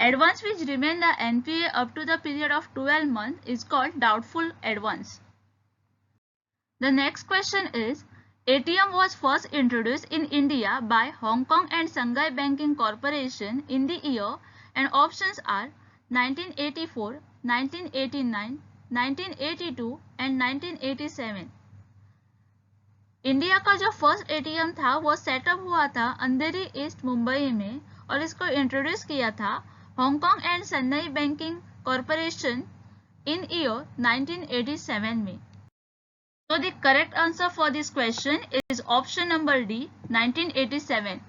Advance which remain the NPA up to the period of 12 months is called doubtful advance. The next question is ATM was first introduced in India by Hong Kong and Shanghai Banking Corporation in the year, and options are 1984, 1989, 1982 and 1987. India का जो first ATM था वो setup हुआ था अंधेरी east, Mumbai में, और इसको introduce किया था Hong Kong and Chennai banking corporation in year 1987 में. So the correct answer for this question is option number D, 1987.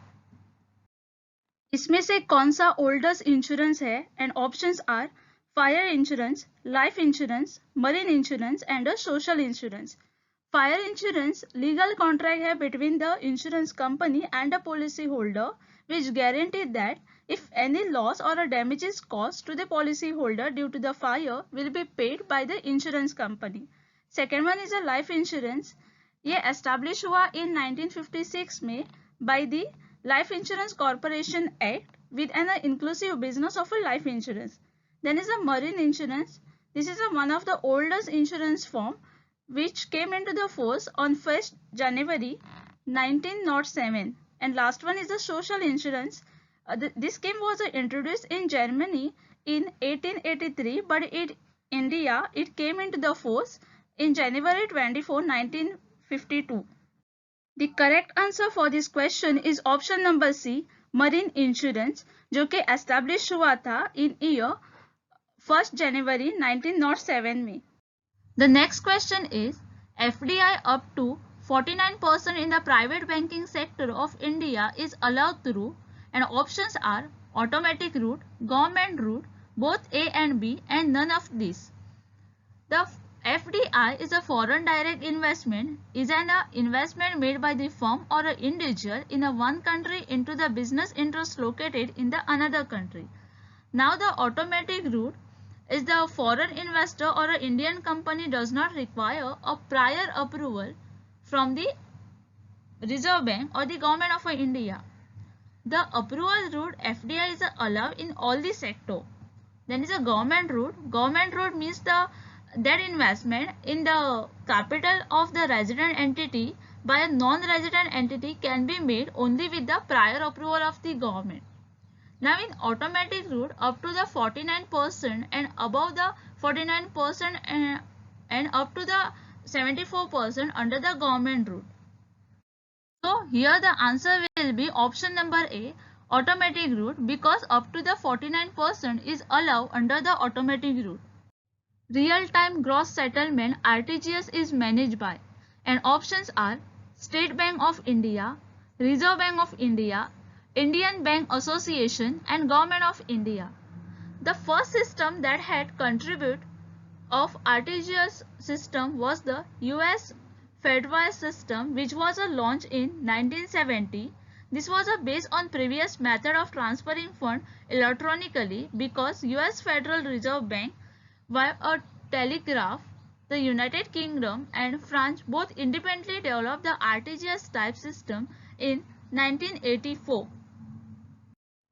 इसमें से कौन सा ओल्डेस्ट इंश्योरेंस है? And options are fire insurance, life insurance, marine insurance and a social insurance. Fire insurance legal contract है between the insurance company and a policy holder which guarantee that if any loss or a damage is caused to the policy holder due to the fire will be paid by the insurance company. Second one is a life insurance. ये establish हुआ in 1956 में by the Life Insurance Corporation Act with an inclusive business of a life insurance. Then is a marine insurance. This is one of the oldest insurance form which came into the force on 1st January 1907. And last one is the social insurance. This scheme was introduced in Germany in 1883, but in India it came into the force in January 24, 1952. The correct answer for this question is option number C, marine insurance, जो कि establish हुआ था in year 1st January 1907 में. The next question is FDI up to 49% in the private banking sector of India is allowed through, and options are automatic route, government route, both A and B, and none of these. The FDI is a foreign direct investment, is an investment made by the firm or an individual in a one country into the business interest located in the another country. Now the automatic route is the foreign investor or an Indian company does not require a prior approval from the Reserve Bank or the Government of India. The approval route FDI is allowed in all the sector. Then is a government route. Government route means that investment in the capital of the resident entity by a non-resident entity can be made only with the prior approval of the government. Now in automatic route, up to the 49% and above the 49% and up to the 74% under the government route. So here the answer will be option number A, automatic route, because up to the 49% is allowed under the automatic route. Real-time gross settlement RTGS is managed by, and options are State Bank of India, Reserve Bank of India, Indian Bank Association and Government of India. The first system that had contributed of RTGS system was the US Fedwire system, which was launched in 1970. This was based on previous method of transferring funds electronically because US Federal Reserve Bank via a telegraph, the United Kingdom and France both independently developed the RTGS type system in 1984.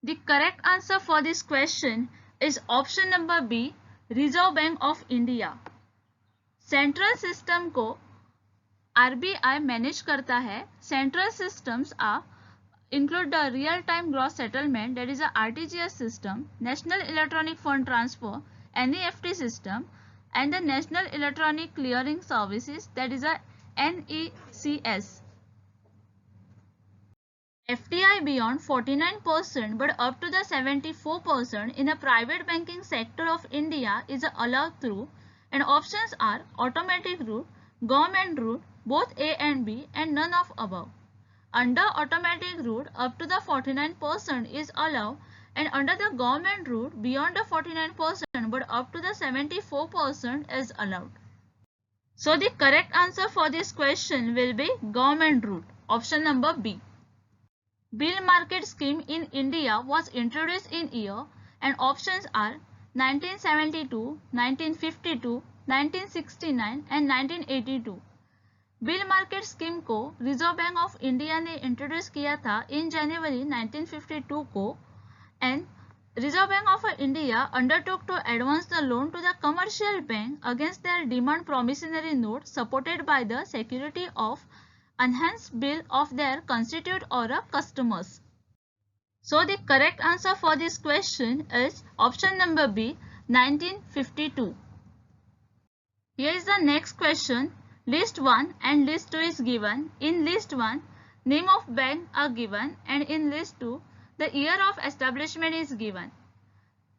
The correct answer for this question is option number B, Reserve Bank of India. Central system को RBI manage करता है. Central systems are include the real-time gross settlement, that is a RTGS system, National Electronic Fund Transfer NEFT system, and the National Electronic Clearing Services, that is a NECS. FDI beyond 49% but up to the 74% in a private banking sector of India is allowed through, and options are automatic route, government route, both A and B, and none of above. Under automatic route up to the 49% is allowed, and under the government route beyond the 49% but up to the 74% is allowed. So the correct answer for this question will be government route, option number B. Bill market scheme in India was introduced in year, and options are 1972, 1952, 1969 and 1982. Bill market scheme को reserve bank of India ने introduce किया था in January 1952 को, and reserve bank of India undertook to advance the loan to the commercial bank against their demand promissory note supported by the security of enhanced bill of their constituent or customers. So the correct answer for this question is option number B, 1952. Here is the next question. List 1 and list 2 is given. In list 1, name of bank are given, and in list 2, the year of establishment is given.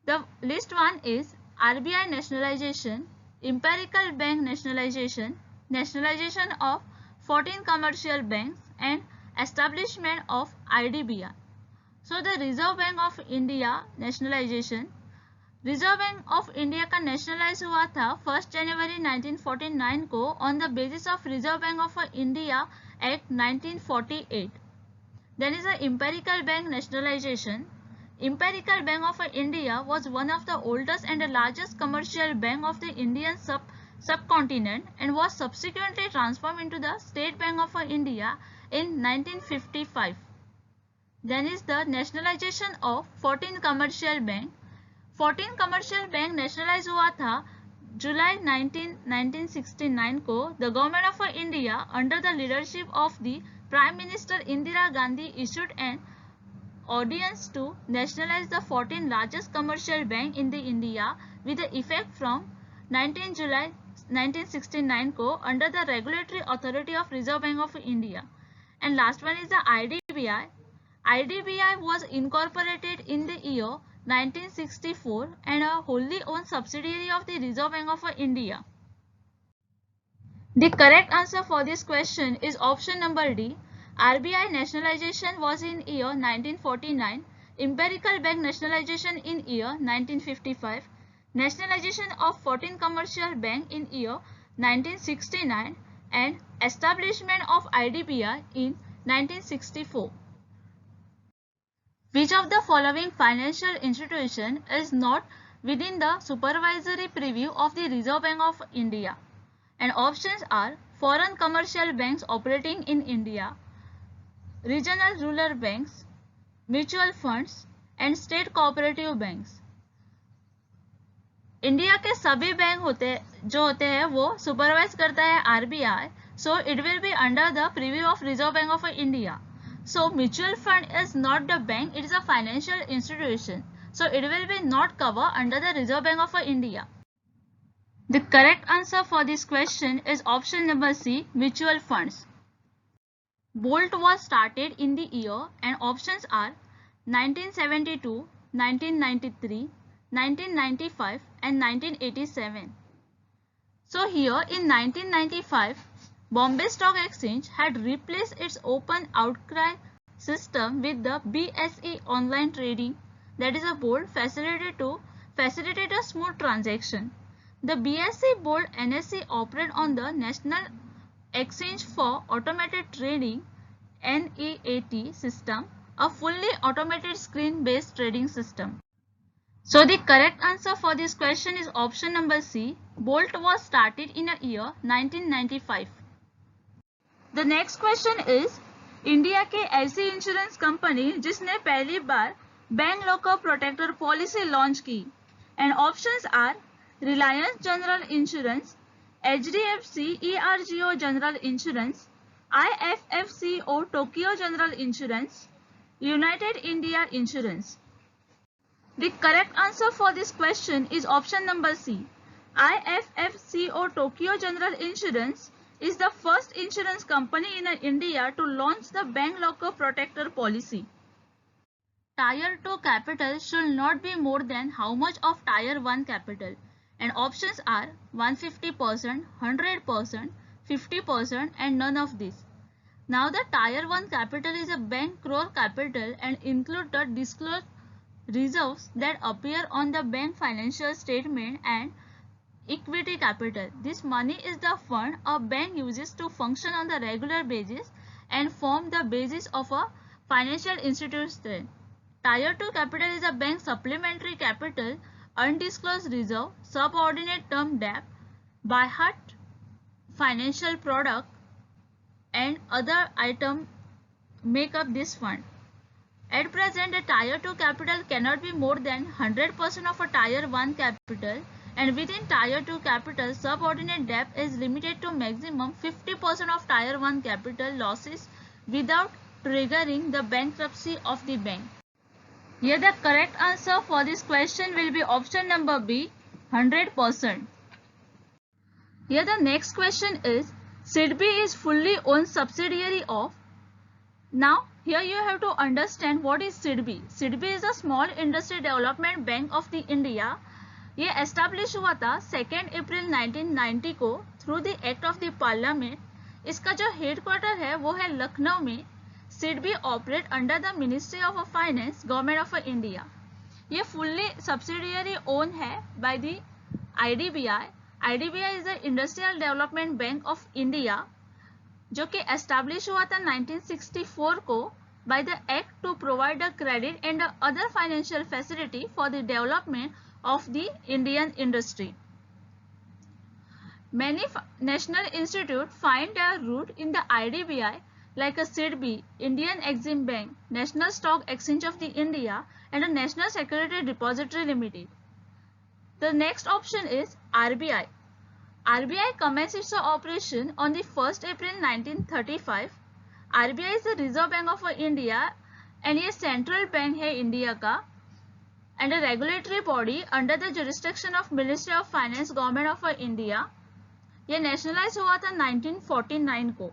The list 1 is RBI nationalization, empirical bank nationalization, nationalization of 14 commercial banks and establishment of IDBI. So the Reserve Bank of India nationalization, reserve bank of India का nationalize हुआ था 1 जनवरी 1949 को on the basis of reserve bank of India act 1948. Then is the empirical bank nationalization. Empirical Bank of India was one of the oldest and the largest commercial bank of the Indian subcontinent and was subsequently transformed into the State Bank of India in 1955. Then is the nationalization of 14 commercial bank. 14 commercial bank nationalize हुआ था जुलाई 1969 को. The government of India under the leadership of the prime minister Indira Gandhi issued an ordinance to nationalize the 14 largest commercial bank in the India with effect from 19 जुलाई 1969 को under the regulatory authority of reserve bank of India. And last one is the IDBI. IDBI was incorporated in the year 1964 and a wholly owned subsidiary of the Reserve Bank of India. The correct answer for this question is option number D. RBI nationalization was in year 1949, empirical bank nationalization in year 1955, nationalization of 14 commercial bank in year 1969 and establishment of IDBI in 1964. Which of the following financial institution is not within the supervisory preview of the Reserve Bank of India. And options are foreign commercial banks operating in India, regional rural banks, mutual funds and state cooperative banks. India के सभी bank जो होते हैं वो supervise करता है RBI, so it will be under the preview of reserve bank of India. So mutual fund is not the bank, it is a financial institution, so it will be not cover under the reserve bank of India. The correct answer for this question is option number C, mutual funds. Bolt was started in the year, and options are 1972, 1993, 1995 and 1987. So here in 1995, Bombay Stock Exchange had replaced its open outcry system with the BSE online trading, that is a board facilitated to facilitate a smooth transaction. The BSE board NSE operate on the National Exchange for Automated Trading NEAT system, a fully automated screen-based trading system. So the correct answer for this question is option number C. Bolt was started in a year 1995. The next question is India के ऐसी insurance company जिसने पहली बार bank lockup protector policy launch की, and options are Reliance general insurance, HDFC ERGO general insurance, IFFCO Tokyo General Insurance, United India Insurance. The correct answer for this question is option number C. IFFCO Tokyo General Insurance is the first insurance company in India to launch the bank lockup protector policy. Tier 2 capital should not be more than how much of Tier 1 capital? And options are 150%, 100%, 50% and none of this. Now the Tier 1 capital is a bank crore capital and include the disclosed reserves that appear on the bank financial statement and equity capital. This money is the fund a bank uses to function on the regular basis and form the basis of a financial institution. Tier 2 capital is a bank supplementary capital, undisclosed reserve, subordinate term debt, by heart financial product and other items make up this fund. At present, a Tier 2 capital cannot be more than 100% of a Tier 1 capital, and within Tier 2 capital, subordinate debt is limited to maximum 50% of Tier 1 capital losses without triggering the bankruptcy of the bank. Here the correct answer for this question will be option number B, 100%. Here the next question is SIDBI is fully owned subsidiary of. Now here you have to understand what is SIDBI. SIDBI is a Small Industry Development Bank of the India. ये establish हुआ था 2 अप्रैल 1990 को through the act of the parliament. इसका जो headquarter है वो है लखनऊ में। SIDBI operate under the ministry of finance, government of India. ये फुल्ली सब्सिडियरी ओन है by the IDBI। IDBI is the industrial development bank of India, जो कि एस्टैब्लिश हुआ था 1964 को by the act to provide the credit and other financial facility for the development of the Indian industry. Many national institutes find their root in the IDBI, like a SIDBI, Indian Exim Bank, National Stock Exchange of the India, and a National Security Depository Limited. The next option is RBI. RBI commenced its operation on the 1st April 1935. RBI is the Reserve Bank of India and ये central bank है India का, and a regulatory body under the jurisdiction of Ministry of Finance, Government of India. ये nationalize हुआ था 1949 को.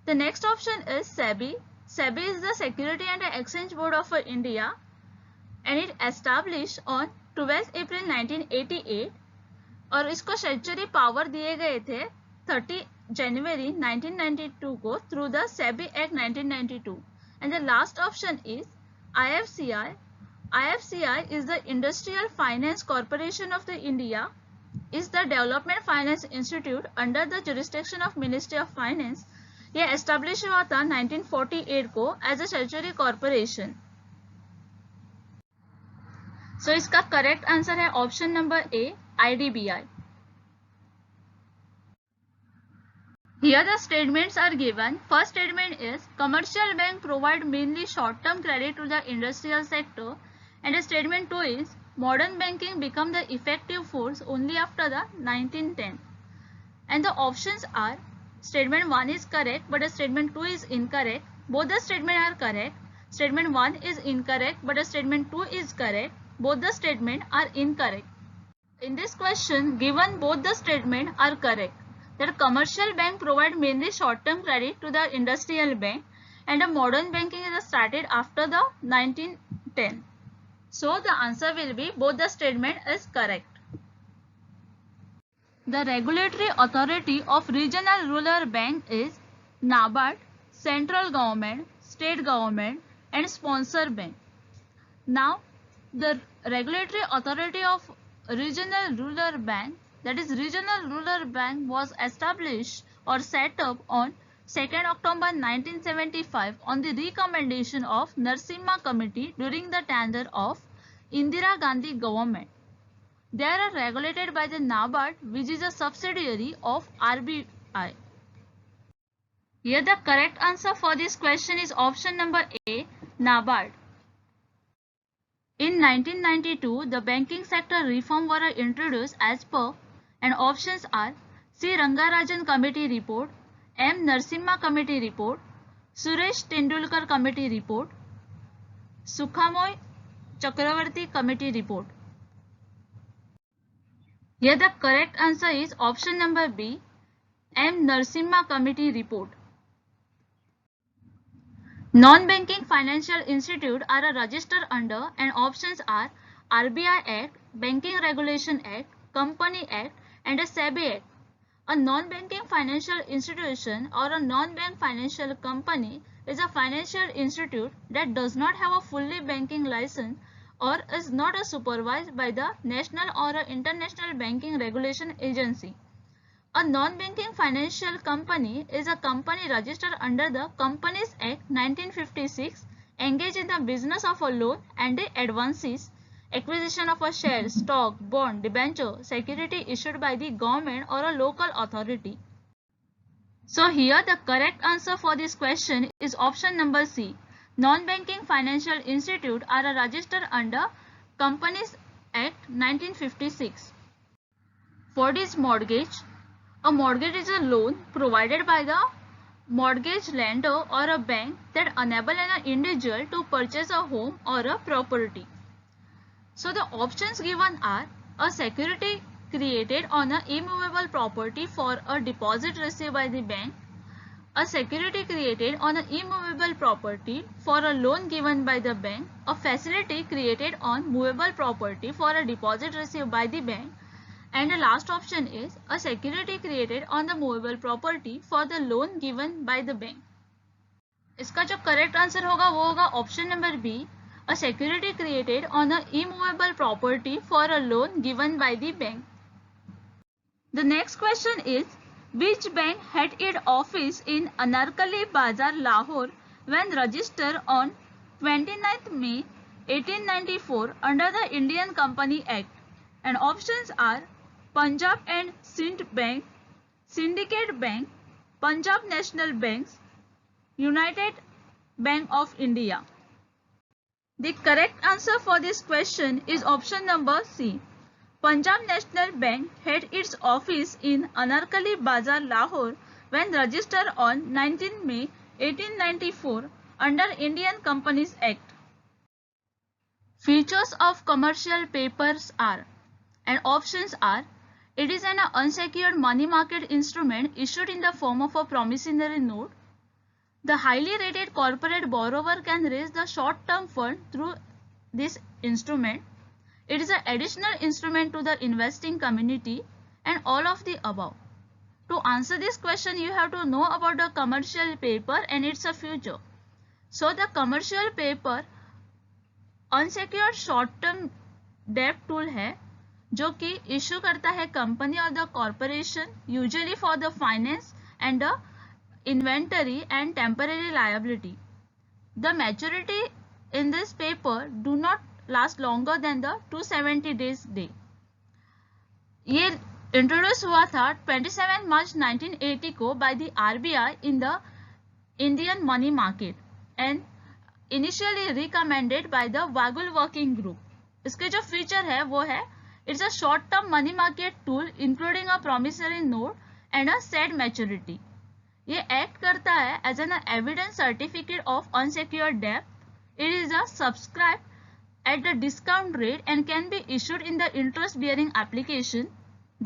The next option is SEBI. SEBI is the Security and Exchange Board of India, and it established on 12 April 1988. और इसको statutory power दिए गए थे 30 January 1992 को through the SEBI Act 1992. And the last option is IFCI. IFCI is the Industrial Finance Corporation of the India, is the Development Finance Institute under the jurisdiction of Ministry of Finance. ये establish हुआ था 1948 को as a statutory corporation. सो इसका correct answer है option number A, IDBI. Here the statements are given. First statement is commercial bank provide mainly short-term credit to the industrial sector, and statement 2 is modern banking become the effective force only after the 1910. And the options are statement 1 is correct but statement 2 is incorrect. Both the statements are correct. Statement 1 is incorrect but statement 2 is correct. Both the statements are incorrect. In this question, given both the statements are correct, that commercial bank provide mainly short-term credit to the industrial bank, and a modern banking is started after the 1910. So the answer will be both the statement is correct. The regulatory authority of regional rural bank is NABARD, central government, state government, and sponsor bank. Now, the regulatory authority of regional rural bank, that is regional rural bank, was established or set up on 2nd October 1975 on the recommendation of Narasimha Committee during the tenure of Indira Gandhi government. They are regulated by the NABARD, which is a subsidiary of RBI. Here the correct answer for this question is option number A, NABARD. In 1992, the banking sector reform were introduced as per, and options are C. Rangarajan Committee Report, M. Narasimha Committee Report, Suresh Tendulkar Committee Report, Sukhamoy Chakravarti Committee Report. Here the correct answer is option number B, M. Narasimha Committee Report. Non-banking financial institutes are registered under, and options are RBI Act, Banking Regulation Act, Company Act, and a SEBI Act. A non-banking financial institution or a non-bank financial company is a financial institute that does not have a fully banking license or is not supervised by the national or international banking regulation agency. A non-banking financial company is a company registered under the Companies Act 1956, engaged in the business of a loan and advances, acquisition of a share, stock, bond, debenture, security issued by the government or a local authority. So here the correct answer for this question is option number C. Non-banking financial institutes are registered under Companies Act 1956. What is mortgage? A mortgage is a loan provided by the mortgage lender or a bank that enable an individual to purchase a home or a property. So the options given are a security created on an immovable property for a deposit received by the bank, a security created on an immovable property for a loan given by the bank, a facility created on movable property for a deposit received by the bank, and the last option is a security created on the movable property for the loan given by the bank. इसका जो correct answer होगा वो होगा option number B, a security created on a immovable property for a loan given by the bank. The next question is, which bank had its office in Anarkali Bazar, Lahore when registered on 29th May 1894 under the Indian Company Act? And options are Punjab and Sind Bank, Syndicate Bank, Punjab National Banks, United Bank of India. The correct answer for this question is option number C. Punjab National Bank had its office in Anarkali Bazar, Lahore when registered on 19 May 1894 under Indian Companies Act. Features of commercial papers are, and options are, it is an unsecured money market instrument issued in the form of a promissory note. The highly rated corporate borrower can raise the short-term fund through this instrument. It is an additional instrument to the investing community, and all of the above. To answer this question, you have to know about the commercial paper and its a future. So the commercial paper unsecured short-term debt tool है जो कि issue करता है company और the corporation usually for the finance and the inventory and temporary liability. The maturity in this paper do not last longer than the 270 days day. ये introduce हुआ था 27 March 1980 को by the RBI in the Indian money market and initially recommended by the Vaghul working group. इसके जो feature है वो है it's a short term money market tool including a promissory note and a set maturity. ये act करता है as an evidence certificate of unsecured debt. It is a subscribe at the discount rate and can be issued in the interest bearing application.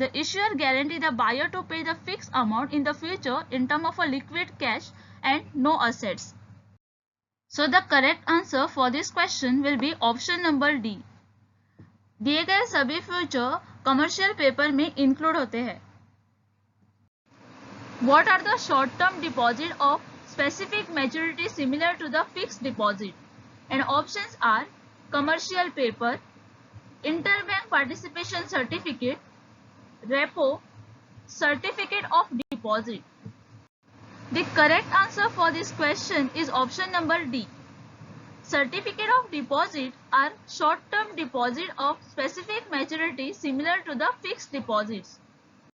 The issuer guarantee the buyer to pay the fixed amount in the future in term of a liquid cash and no assets. So the correct answer for this question will be option number D. दिए गए सभी future commercial paper में include होते हैं। What are the short term deposit of specific maturity similar to the fixed deposit? And options are commercial paper, interbank participation certificate, repo, certificate of deposit. The correct answer for this question is option number D. Certificate of deposit are short-term deposit of specific maturity similar to the fixed deposits.